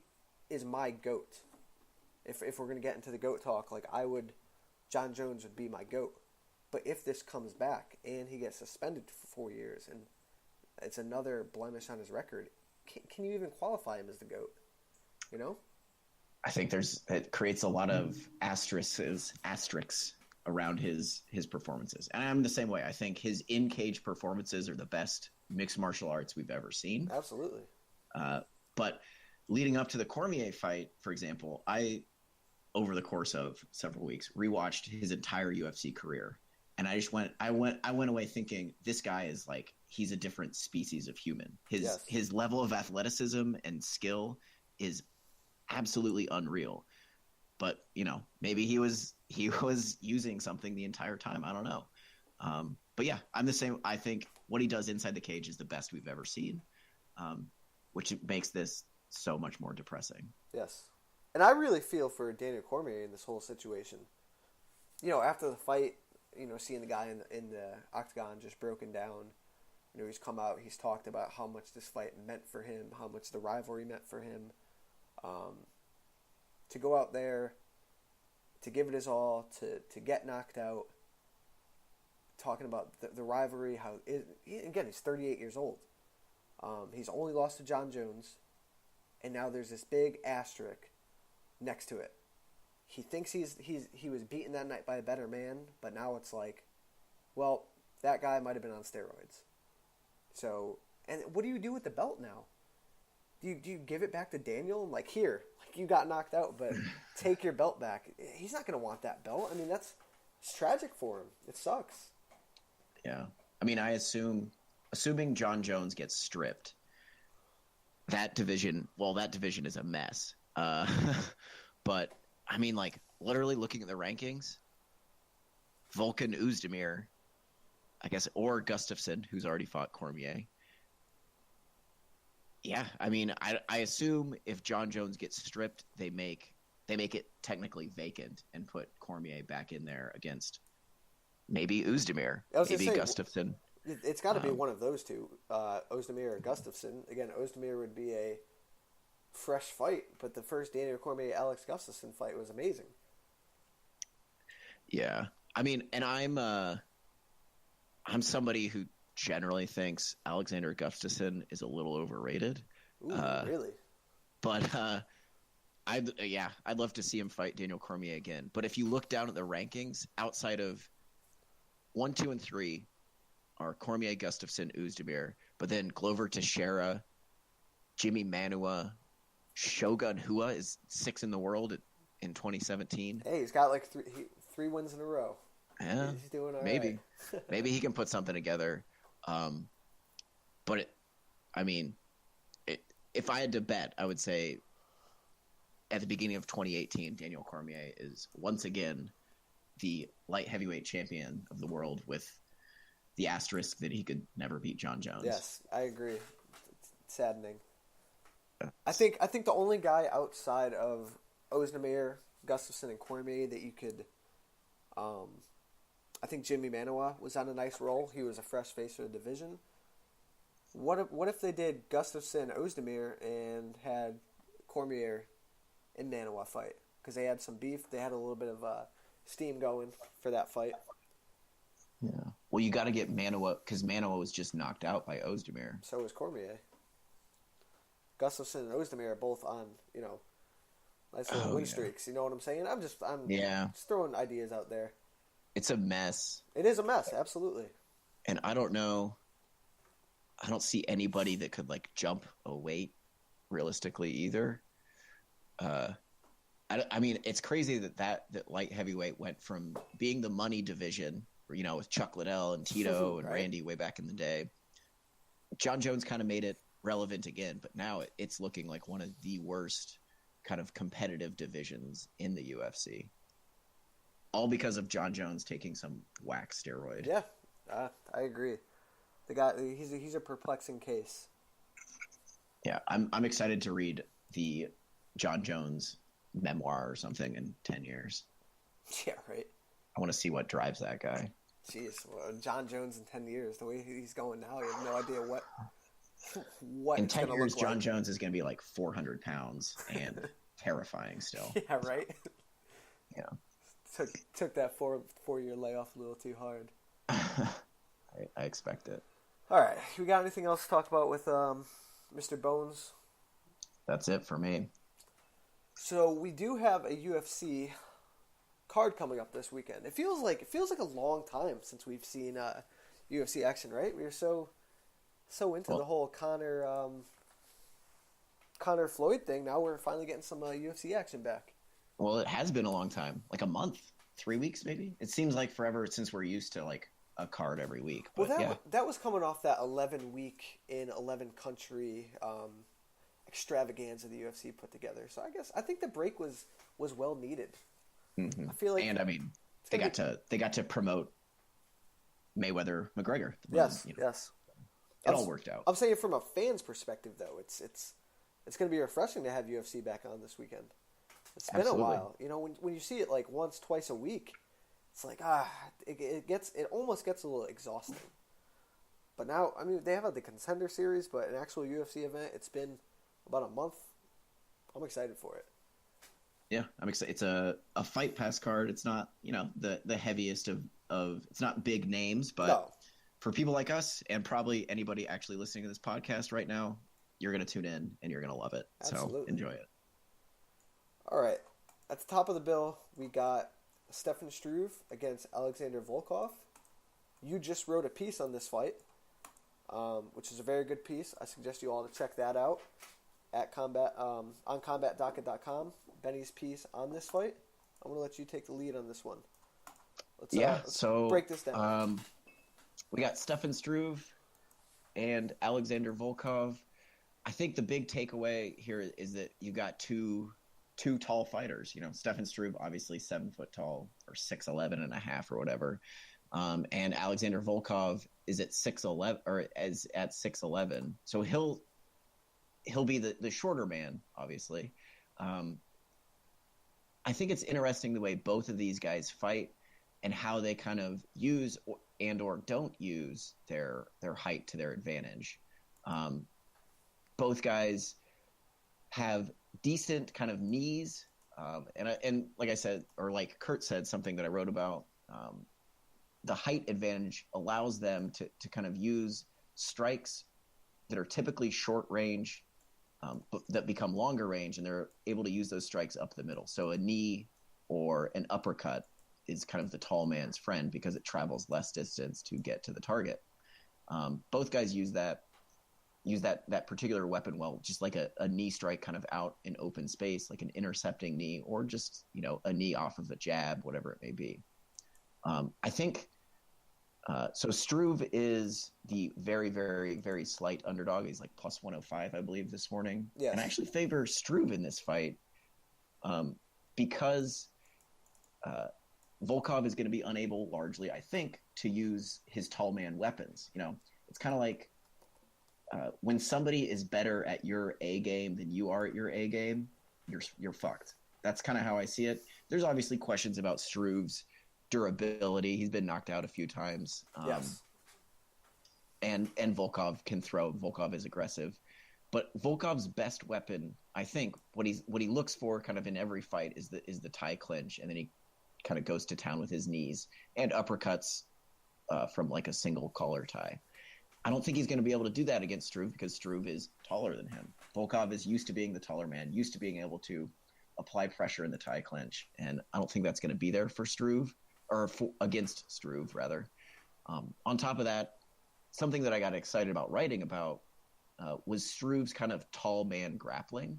is my GOAT. If we're gonna get into the GOAT talk, like Jon Jones would be my GOAT. But if this comes back and he gets suspended for 4 years and it's another blemish on his record, can you even qualify him as the GOAT? You know? I think it creates a lot of asterisks around his performances. And I'm the same way. I think his in-cage performances are the best mixed martial arts we've ever seen. Absolutely. But leading up to the Cormier fight, for example, I, over the course of several weeks, rewatched his entire UFC career. And I went away thinking, this guy is like, he's a different species of human. His level of athleticism and skill is absolutely unreal. But, you know, maybe he was using something the entire time. I don't know. But yeah, I'm the same. I think what he does inside the cage is the best we've ever seen, which makes this so much more depressing. Yes. And I really feel for Daniel Cormier in this whole situation. You know, after the fight, seeing the guy in the octagon just broken down. He's come out, he's talked about how much this fight meant for him, how much the rivalry meant for him. To go out there, to give it his all, to get knocked out, talking about the rivalry, again, he's 38 years old. He's only lost to Jon Jones, and now there's this big asterisk next to it. He thinks he was beaten that night by a better man, but now it's like, well, that guy might have been on steroids. So, and what do you do with the belt now? Do you give it back to Daniel? I'm like, here, like you got knocked out, but take your belt back. He's not going to want that belt. I mean, it's tragic for him. It sucks. Yeah. I mean, assuming Jon Jones gets stripped, that division is a mess. But I mean, like, literally looking at the rankings, Volkan Oezdemir, I guess, or Gustafsson, who's already fought Cormier. Yeah, I mean, I assume if Jon Jones gets stripped, they make it technically vacant and put Cormier back in there against maybe Oezdemir, maybe Gustafsson. It's got to be one of those two, Oezdemir or Gustafsson. Again, Oezdemir would be a fresh fight, but the first Daniel Cormier-Alex Gustafsson fight was amazing. Yeah, I mean, and I'm somebody who generally thinks Alexander Gustafsson is a little overrated. Ooh, really? But I'd love to see him fight Daniel Cormier again. But if you look down at the rankings, outside of 1, 2, and 3 are Cormier, Gustafsson, Oezdemir, but then Glover Teixeira, Jimmy Manua, Shogun Hua is 6th in the world in 2017. Hey, he's got like three wins in a row. Yeah, he's doing all maybe. right. Maybe he can put something together. But if I had to bet, I would say at the beginning of 2018, Daniel Cormier is once again the light heavyweight champion of the world, with the asterisk that he could never beat Jon Jones. Yes, I agree. It's saddening. I think the only guy outside of Oezdemir, Gustafsson, and Cormier that you could, I think Jimmy Manua was on a nice roll. He was a fresh face for the division. What if they did Gustafsson, Oezdemir, and had Cormier and Manua fight? Because they had some beef. They had a little bit of steam going for that fight. Yeah. Well, you got to get Manua, because Manua was just knocked out by Oezdemir. So was Cormier. Gustafsson and Oezdemir are both on, nice little win streaks. You know what I'm saying? I'm just throwing ideas out there. It's a mess. It is a mess, absolutely. And I don't know. I don't see anybody that could like jump a weight realistically either. I mean, it's crazy that light heavyweight went from being the money division, with Chuck Liddell and Tito and right. Randy way back in the day. Jon Jones kind of made it relevant again, but now it's looking like one of the worst kind of competitive divisions in the UFC. All because of Jon Jones taking some whack steroid. Yeah, I agree. The guy, he's a perplexing case. Yeah, I'm excited to read the Jon Jones memoir or something in 10 years. Yeah, right. I want to see what drives that guy. Jeez, Jon Jones in 10 years, the way he's going now, you have no idea what in it's 10 gonna years, look Jon like. Jones is going to be like 400 pounds and terrifying still. Yeah, right. Yeah. Took that four-year layoff a little too hard. I expect it. All right, we got anything else to talk about with Mr. Bones? That's it for me. So we do have a UFC card coming up this weekend. It feels like a long time since we've seen UFC action, right? We were so into the whole Conor Floyd thing. Now we're finally getting some UFC action back. Well, it has been a long time, like a month, 3 weeks maybe. It seems like forever since we're used to like a card every week. But that was coming off that 11-week in 11 country extravaganza the UFC put together. So I think the break was well needed. Mm-hmm. I feel like, and I mean, they got to promote Mayweather McGregor. Yes. It all worked out. I'm saying from a fan's perspective, though, it's going to be refreshing to have UFC back on this weekend. It's been Absolutely. a while. When you see it like once, twice a week, it's like it almost gets a little exhausting. But now, I mean, they have the Contender Series, but an actual UFC event, it's been about a month. I'm excited for it. Yeah, I'm excited. It's a Fight Pass card. It's not, the heaviest of it's not big names, but No. For people like us and probably anybody actually listening to this podcast right now, you're going to tune in and you're going to love it. Absolutely. So enjoy it. All right. At the top of the bill, we got Stefan Struve against Alexander Volkov. You just wrote a piece on this fight, which is a very good piece. I suggest you all to check that out at on CombatDocket.com. Benny's piece on this fight. I'm going to let you take the lead on this one. Let's break this down. We got Stefan Struve and Alexander Volkov. I think the big takeaway here is that you got two tall fighters. Stefan Struve, obviously 7 foot tall, or 6'11" and a half or whatever. And Alexander Volkov is at 6'11", or is at 6'11". So he'll be the shorter man, obviously. I think it's interesting the way both of these guys fight and how they kind of use or don't use their height to their advantage. Both guys have decent kind of knees, and like I said, or like Kurt said, something that I wrote about, the height advantage allows them to kind of use strikes that are typically short range, but that become longer range, and they're able to use those strikes up the middle. So a knee or an uppercut is kind of the tall man's friend because it travels less distance to get to the target. Both guys use that particular weapon well, just like a knee strike kind of out in open space, like an intercepting knee, or just, a knee off of a jab, whatever it may be. I think so Struve is the very, very, very slight underdog. He's like plus 105, I believe, this morning. Yes. And I actually favor Struve in this fight because Volkov is going to be unable, largely, I think, to use his tall man weapons. It's kind of like when somebody is better at your A game than you are at your A game, you're fucked. That's kind of how I see it. There's obviously questions about Struve's durability. He's been knocked out a few times. Yes. And Volkov can throw. Volkov is aggressive. But Volkov's best weapon, I think, what he looks for kind of in every fight is the tie clinch, and then he kind of goes to town with his knees and uppercuts from like a single collar tie. I don't think he's going to be able to do that against Struve because Struve is taller than him. Volkov is used to being the taller man, used to being able to apply pressure in the tie clinch, and I don't think that's going to be there for Struve, or against Struve, rather. On top of that, something that I got excited about writing about was Struve's kind of tall man grappling.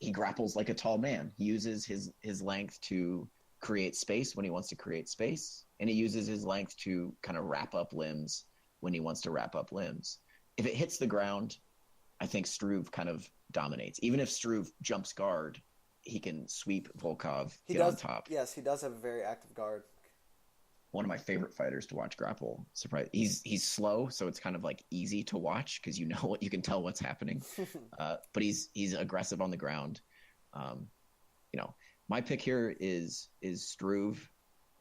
He grapples like a tall man. He uses his length to create space when he wants to create space, and he uses his length to kind of wrap up limbs when he wants to wrap up limbs. If it hits the ground, I think Struve kind of dominates. Even if Struve jumps guard, he can sweep Volkov, on top. Yes, he does have a very active guard. One of my favorite fighters to watch grapple. Surprise! He's slow, so it's kind of like easy to watch because you can tell what's happening. But he's aggressive on the ground. My pick here is Struve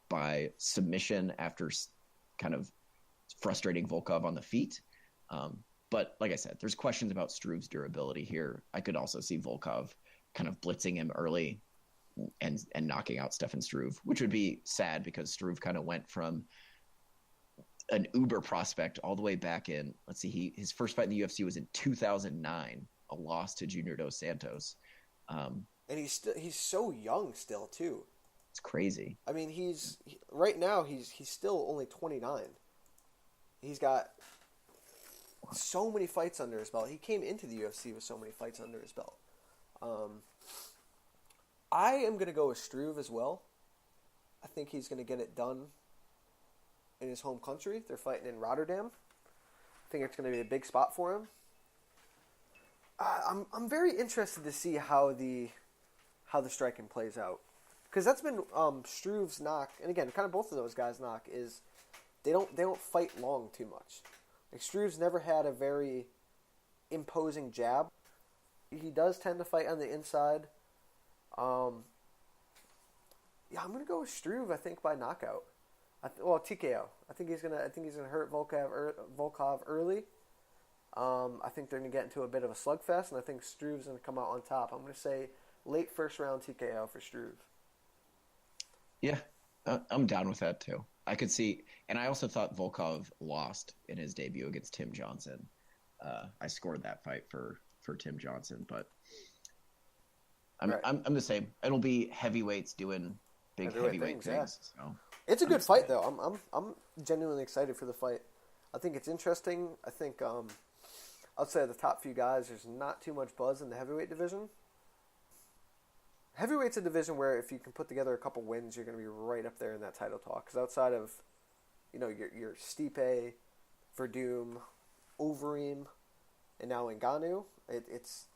by submission after kind of frustrating Volkov on the feet. But like I said, there's questions about Struve's durability here. I could also see Volkov kind of blitzing him early and knocking out Stefan Struve, which would be sad because Struve kind of went from an uber prospect all the way back in, let's see, his first fight in the UFC was in 2009, a loss to Junior Dos Santos. And he's so young still too. It's crazy. I mean, right now he's still only 29. He's got so many fights under his belt. He came into the UFC with so many fights under his belt. I am going to go with Struve as well. I think he's going to get it done in his home country. They're fighting in Rotterdam. I think it's going to be a big spot for him. I'm very interested to see how the striking plays out, because that's been Struve's knock, and again, kind of both of those guys' knock is they don't fight long too much. Like Struve's never had a very imposing jab. He does tend to fight on the inside. Yeah, I'm gonna go with Struve. I think by knockout. TKO. I think he's gonna hurt Volkov early. I think they're gonna get into a bit of a slugfest, and I think Struve's gonna come out on top. I'm gonna say late first round TKO for Struve. Yeah, I'm down with that too. I could see, and I also thought Volkov lost in his debut against Tim Johnson. I scored that fight for Tim Johnson, but I'm the same. It'll be heavyweights doing big heavyweight things. Yeah. So it's a good fight though. I'm genuinely excited for the fight. I think it's interesting. I think I'd say the top few guys. There's not too much buzz in the heavyweight division. Heavyweight's a division where if you can put together a couple wins, you're going to be right up there in that title talk. Because outside of, your Stipe, Verdum, Overeem, and now Ngannou, it's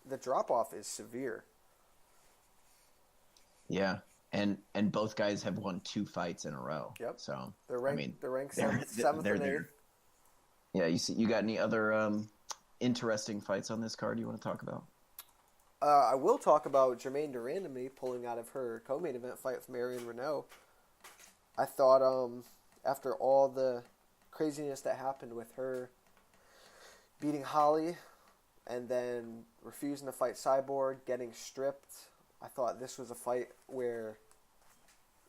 the drop off is severe. Yeah, and both guys have won 2 fights in a row. Yep. So they're ranked seventh and eighth. Yeah, you got any other interesting fights on this card you want to talk about? I will talk about Germaine de Randamie pulling out of her co-main event fight with Marion Renault. I thought after all the craziness that happened with her beating Holly and then refusing to fight Cyborg, getting stripped, I thought this was a fight where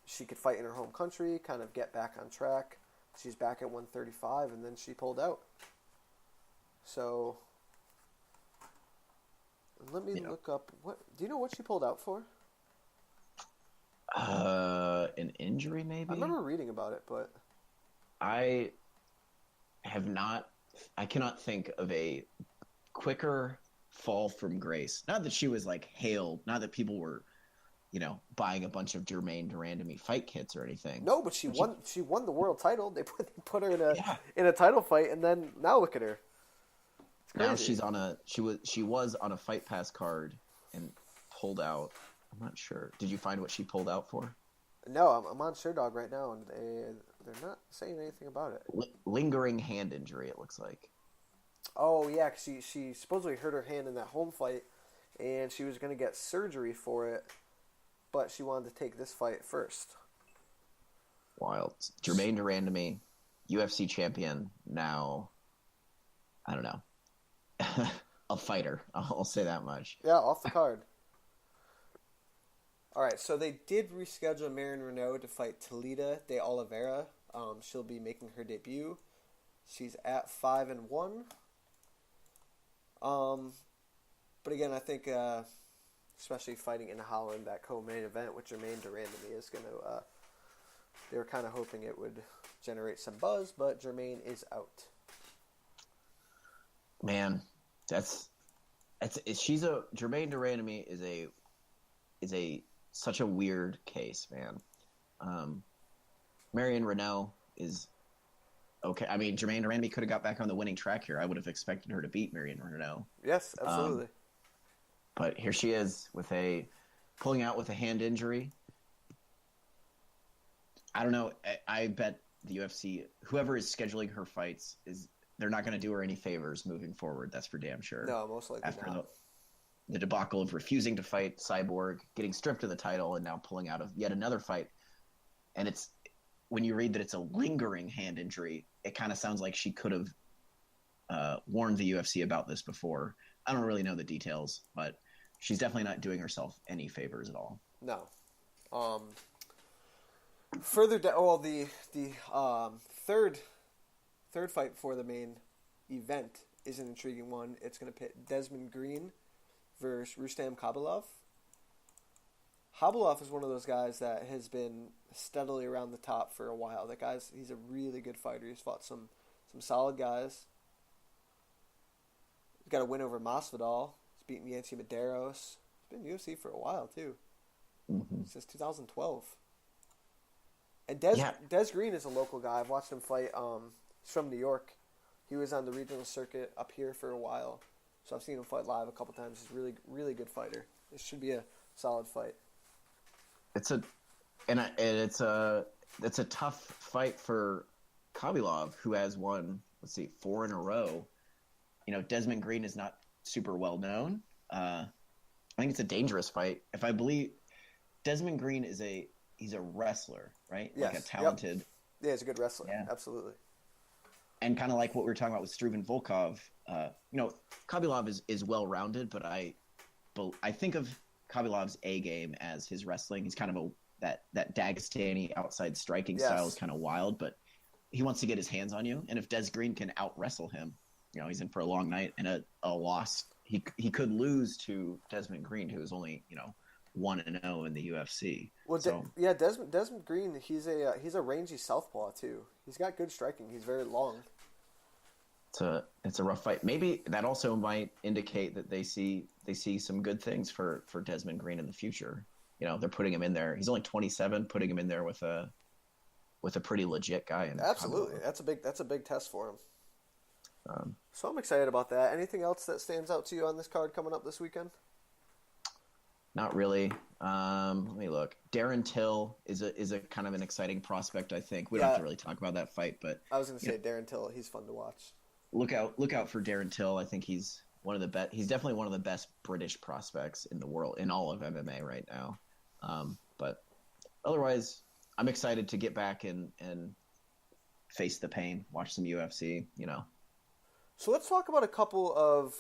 she could fight in her home country, kind of get back on track. She's back at 135, and then she pulled out. So let me look up do you know what she pulled out for? An injury maybe? I remember reading about it, but I cannot think of a quicker fall from grace. Not that she was hailed, not that people were, buying a bunch of Germaine de Randamie fight kits or anything. No, but she won the world title. They put her in a title fight, and then now look at her. Now she's she was on a Fight Pass card and pulled out. I'm not sure. Did you find what she pulled out for? No, I'm on SureDog right now, and they're not saying anything about it. Lingering hand injury, it looks like. Oh yeah, 'cause she supposedly hurt her hand in that home fight, and she was going to get surgery for it, but she wanted to take this fight first. Wild. Germaine de Randamie, UFC champion. Now, I don't know. A fighter. I'll say that much. Yeah, off the card. All right, so they did reschedule Marion Renault to fight Talita de Oliveira. She'll be making her debut. She's at 5-1. But again, I think, especially fighting in Holland, that co-main event with Germaine de Randamie is going to. They were kind of hoping it would generate some buzz, but Germaine is out. Man, Germaine de Randamie is a such a weird case, man. Marion Renault is okay. I mean, Germaine de Randamie could have got back on the winning track here. I would have expected her to beat Marion Renault. Yes, absolutely. But here she is pulling out with a hand injury. I don't know. I bet the UFC, whoever is scheduling her fights, they're not going to do her any favors moving forward. That's for damn sure. No, most likely after not. The debacle of refusing to fight Cyborg, getting stripped of the title, and now pulling out of yet another fight. And it's when you read that it's a lingering hand injury, it kind of sounds like she could have warned the UFC about this before. I don't really know the details, but she's definitely not doing herself any favors at all. No. Further down, the third fight before the main event is an intriguing one. It's going to pit Desmond Green versus Rustam Khabilov. Khabilov is one of those guys that has been steadily around the top for a while. He's a really good fighter. He's fought some solid guys. He's got a win over Masvidal. He's beaten Yancy Medeiros. He's been in UFC for a while too, since 2012. And Des Green is a local guy. I've watched him fight. He's from New York. He was on the regional circuit up here for a while, so I've seen him fight live a couple times. He's a really, really good fighter. This should be a solid fight. It's a tough fight for Khabilov, who has won 4 in a row. Desmond Green is not super well known. I think it's a dangerous fight. If I believe Desmond Green is he's a wrestler, right? Yes. Like a talented. Yep. Yeah, he's a good wrestler. Yeah. Absolutely. And kind of like what we were talking about with Struve Volkov, Khabilov is well-rounded, but I think of Khabilov's A game as his wrestling. He's kind of that Dagestani outside striking style is kind of wild, but he wants to get his hands on you. And if Des Green can out-wrestle him, he's in for a long night and a loss. He could lose to Desmond Green, who is only 1-0 in the UFC. Well, Desmond Green, he's a rangy southpaw too. He's got good striking. He's very long. It's a rough fight. Maybe that also might indicate that they see some good things for Desmond Green in the future. They're putting him in there. He's only 27, putting him in there with a pretty legit guy. Absolutely, that's a big test for him. So I'm excited about that. Anything else that stands out to you on this card coming up this weekend? Not really. Let me look. Darren Till is a kind of an exciting prospect. I think we don't have to really talk about that fight, but I was going to say Darren Till. He's fun to watch. Look out for Darren Till. I think he's one of the best. He's definitely one of the best British prospects in the world, in all of MMA right now. But otherwise, I'm excited to get back and face the pain, watch some UFC. So let's talk about a couple of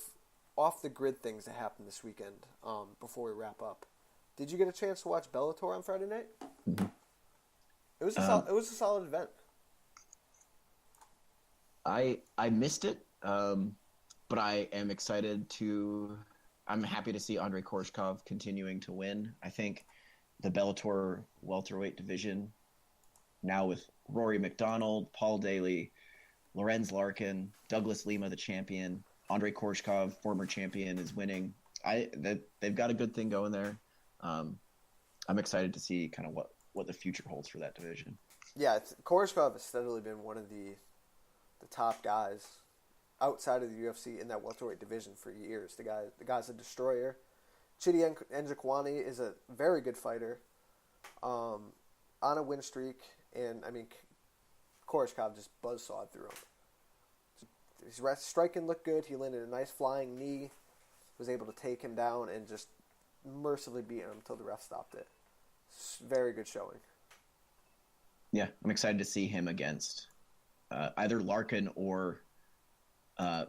off the grid things that happened this weekend. Before we wrap up, did you get a chance to watch Bellator on Friday night? Mm-hmm. It was a solid event. I missed it, but I am excited I'm happy to see Andrei Korshkov continuing to win. I think the Bellator welterweight division, now with Rory McDonald, Paul Daly, Lorenz Larkin, Douglas Lima, the champion, Andrei Korshkov, former champion, is winning. They've got a good thing going there. I'm excited to see kind of what the future holds for that division. Yeah, Korshkov has steadily been one of the top guys outside of the UFC in that welterweight division for years. The guy's a destroyer. Chidi Njokwani is a very good fighter, on a win streak, and Korshkov just buzzsawed through him. His striking looked good. He landed a nice flying knee, was able to take him down and just mercifully beat him until the ref stopped it. Very good showing. Yeah, I'm excited to see him against either Larkin or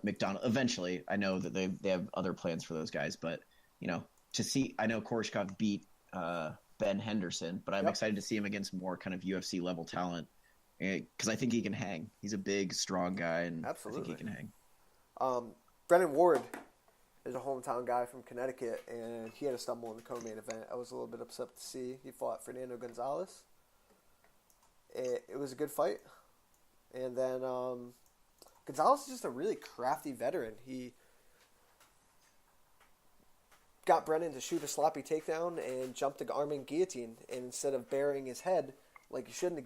McDonald. Eventually, I know that they have other plans for those guys, but to see, I know Korshkov beat Ben Henderson, but I'm excited to see him against more kind of UFC level talent because I think he can hang. He's a big, strong guy, and absolutely. I think he can hang. Brennan Ward is a hometown guy from Connecticut, and he had a stumble in the co-main event. I was a little bit upset to see. He fought Fernando Gonzalez. It was a good fight. And then Gonzalez is just a really crafty veteran. He got Brennan to shoot a sloppy takedown and jumped the arming guillotine. And instead of burying his head like you should in the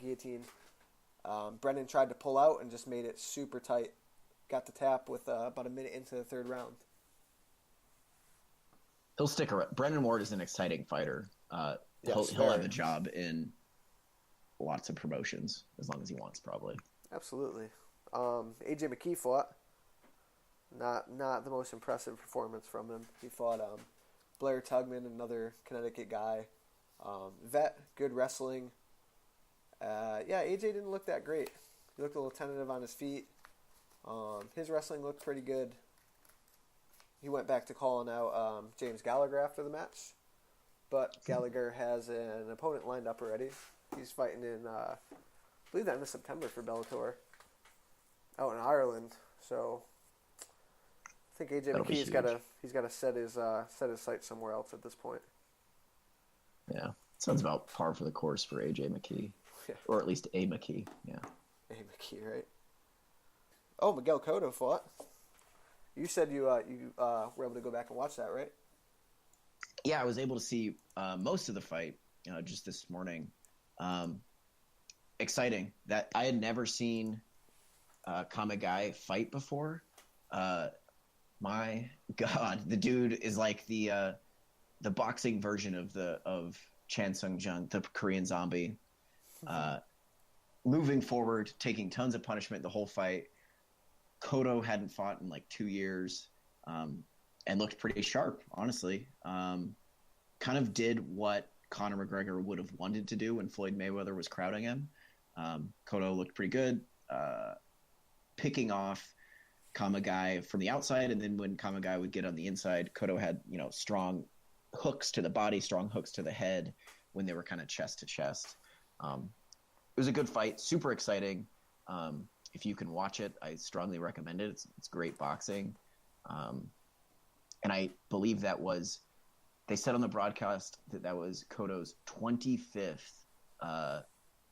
guillotine, Brennan tried to pull out and just made it super tight. Got the tap with about a minute into the third round. He'll stick around. Brennan Ward is an exciting fighter. He'll have a job in lots of promotions as long as he wants, probably. Absolutely. AJ McKee fought. Not the most impressive performance from him. He fought Blair Tugman, another Connecticut guy. Vet, good wrestling. AJ didn't look that great. He looked a little tentative on his feet. His wrestling looked pretty good. He went back to calling out James Gallagher after the match, but Gallagher has an opponent lined up already. He's fighting in, I believe, the end of September for Bellator, out in Ireland. So I think AJ McKee's got to set his sights somewhere else at this point. Yeah, sounds about par for the course for AJ McKee, or at least A McKee. Yeah, A McKee, right? Oh, Miguel Cotto fought. You said you were able to go back and watch that, right? Yeah, I was able to see most of the fight just this morning. Exciting that I had never seen Kamagai fight before. My God, the dude is like the boxing version of Chan Sung Jung, the Korean Zombie. Moving forward, taking tons of punishment the whole fight. Cotto hadn't fought in like 2 years, and looked pretty sharp, honestly. Kind of did what Conor McGregor would have wanted to do when Floyd Mayweather was crowding him. Cotto looked pretty good, picking off Kamagai from the outside, and then when Kamagai would get on the inside, Cotto had strong hooks to the body, strong hooks to the head when they were kind of chest to chest. It was a good fight, super exciting. If you can watch it, I strongly recommend it. It's great boxing. And I believe they said on the broadcast that was Cotto's 25th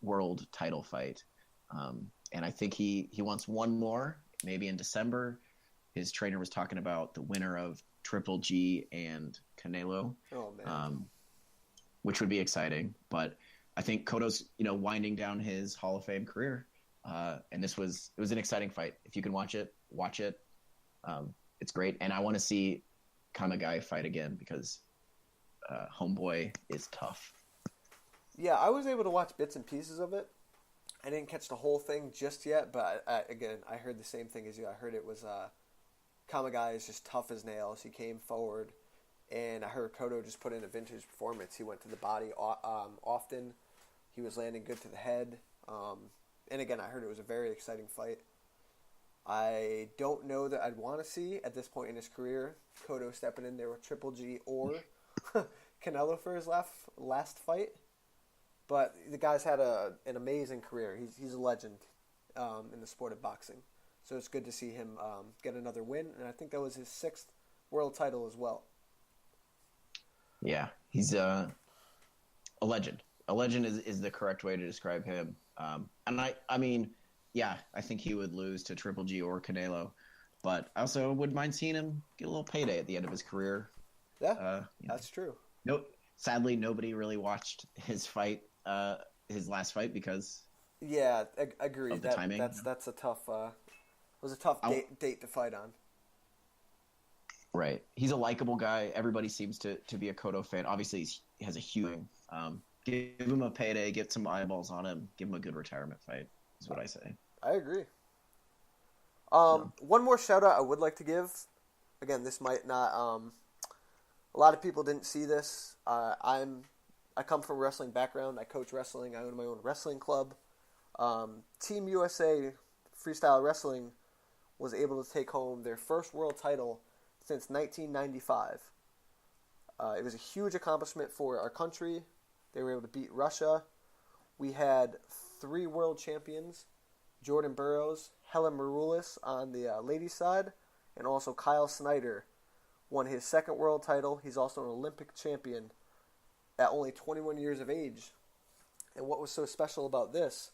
world title fight. And I think he wants one more, maybe in December. His trainer was talking about the winner of Triple G and Canelo, which would be exciting. But I think Cotto's, winding down his Hall of Fame career. And it was an exciting fight. If you can watch it, watch it. It's great. And I want to see Kamagai fight again because homeboy is tough. Yeah, I was able to watch bits and pieces of it. I didn't catch the whole thing just yet, but I heard the same thing as you. I heard it was Kamagai is just tough as nails. He came forward, and I heard Cotto just put in a vintage performance. He went to the body often. He was landing good to the head. And again, I heard it was a very exciting fight. I don't know that I'd want to see, at this point in his career, Cotto stepping in there with Triple G or Canelo for his last fight. But the guy's had an amazing career. He's a legend in the sport of boxing. So it's good to see him get another win. And I think that was his 6th world title as well. Yeah, he's a legend. A legend is the correct way to describe him. And I mean, yeah, I think he would lose to Triple G or Canelo. But I also wouldn't mind seeing him get a little payday at the end of his career. Yeah, that's true. Sadly, nobody really watched his fight. His last fight because agreed. Of the timing. That's a tough date to fight on. Right. He's a likable guy. Everybody seems to be a Cotto fan. Obviously, he has a huge. Give him a payday, get some eyeballs on him, give him a good retirement fight. Is what I say. I agree. One more shout out I would like to give. Again, this might not. A lot of people didn't see this. I come from a wrestling background. I coach wrestling. I own my own wrestling club. Team USA Freestyle Wrestling was able to take home their first world title since 1995. It was a huge accomplishment for our country. They were able to beat Russia. We had 3 world champions, Jordan Burroughs, Helen Maroulis on the ladies' side, and also Kyle Snyder won his 2nd world title. He's also an Olympic champion at only 21 years of age. And what was so special about this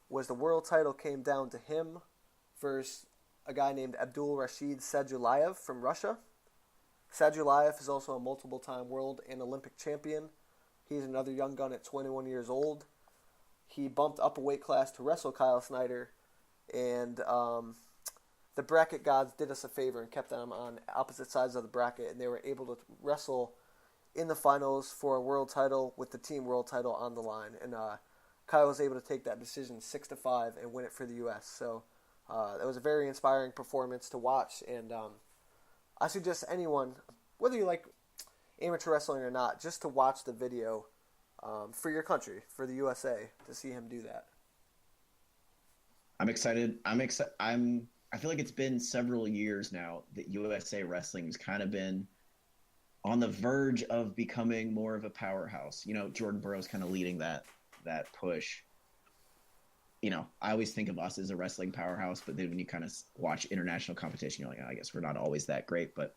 was the world title came down to him versus a guy named Abdul Rashid Sadulayev from Russia. Sadulayev is also a multiple-time world and Olympic champion. He's another young gun at 21 years old. He bumped up a weight class to wrestle Kyle Snyder, and the bracket gods did us a favor and kept them on opposite sides of the bracket, and they were able to wrestle in the finals for a world title with the team world title on the line. And Kyle was able to take that decision 6-5 and win it for the U.S. So that was a very inspiring performance to watch, and I suggest anyone, whether you like amateur wrestling or not, just to watch the video for your country, for the USA, to see him do that. I'm excited. I feel like it's been several years now that USA Wrestling has kind of been on the verge of becoming more of a powerhouse. Jordan Burroughs kind of leading that push. I always think of us as a wrestling powerhouse, but then when you kind of watch international competition, you're like, I guess we're not always that great. But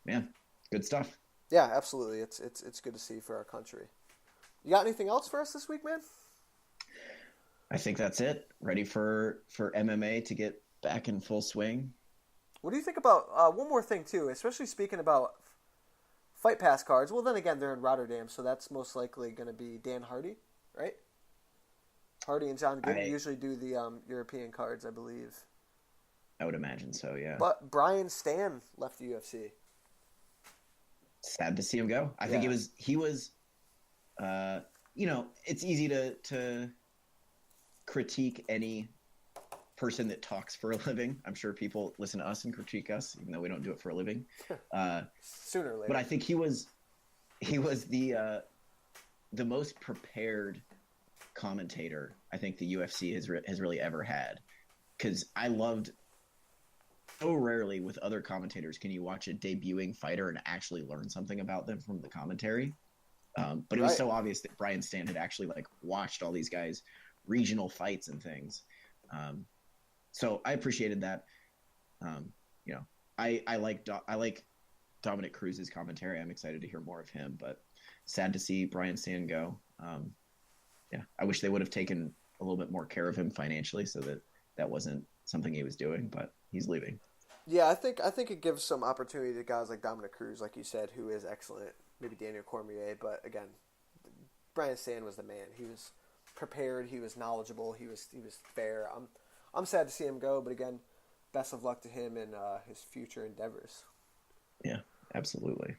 man, good stuff. Yeah, absolutely. It's good to see for our country. You got anything else for us this week, man? I think that's it. Ready for MMA to get back in full swing. What do you think about one more thing too, especially speaking about Fight Pass cards? Well, then again, they're in Rotterdam, so that's most likely going to be Dan Hardy, right? Hardy and John Gooden usually do the European cards, I believe. I would imagine so, yeah. But Brian Stan left the UFC. Sad to see him go. I think he was it's easy to critique any person that talks for a living. I'm sure people listen to us and critique us, even though we don't do it for a living. Sooner or later. But I think he was the the most prepared commentator I think the UFC has really ever had. Because I loved, so rarely with other commentators can you watch a debuting fighter and actually learn something about them from the commentary. But it was so obvious that Brian Stan had actually like watched all these guys' regional fights and things. So I appreciated that. You know, I like Dominic Cruz's commentary. I'm excited to hear more of him, but sad to see Brian Stan go. Yeah, I wish they would have taken a little bit more care of him financially, so that wasn't something he was doing. But he's leaving. Yeah, I think it gives some opportunity to guys like Dominic Cruz, like you said, who is excellent. Maybe Daniel Cormier, but again, Brian Stan was the man. He was prepared. He was knowledgeable. He was fair. I'm sad to see him go, but again, best of luck to him in his future endeavors. Yeah, absolutely.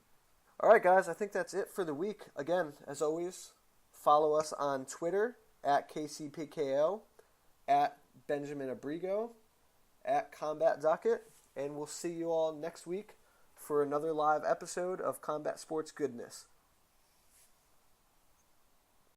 All right, guys, I think that's it for the week. Again, as always, follow us on Twitter at KCPKO, at Benjamin Abrigo, at CombatDocket, and we'll see you all next week for another live episode of Combat Sports Goodness.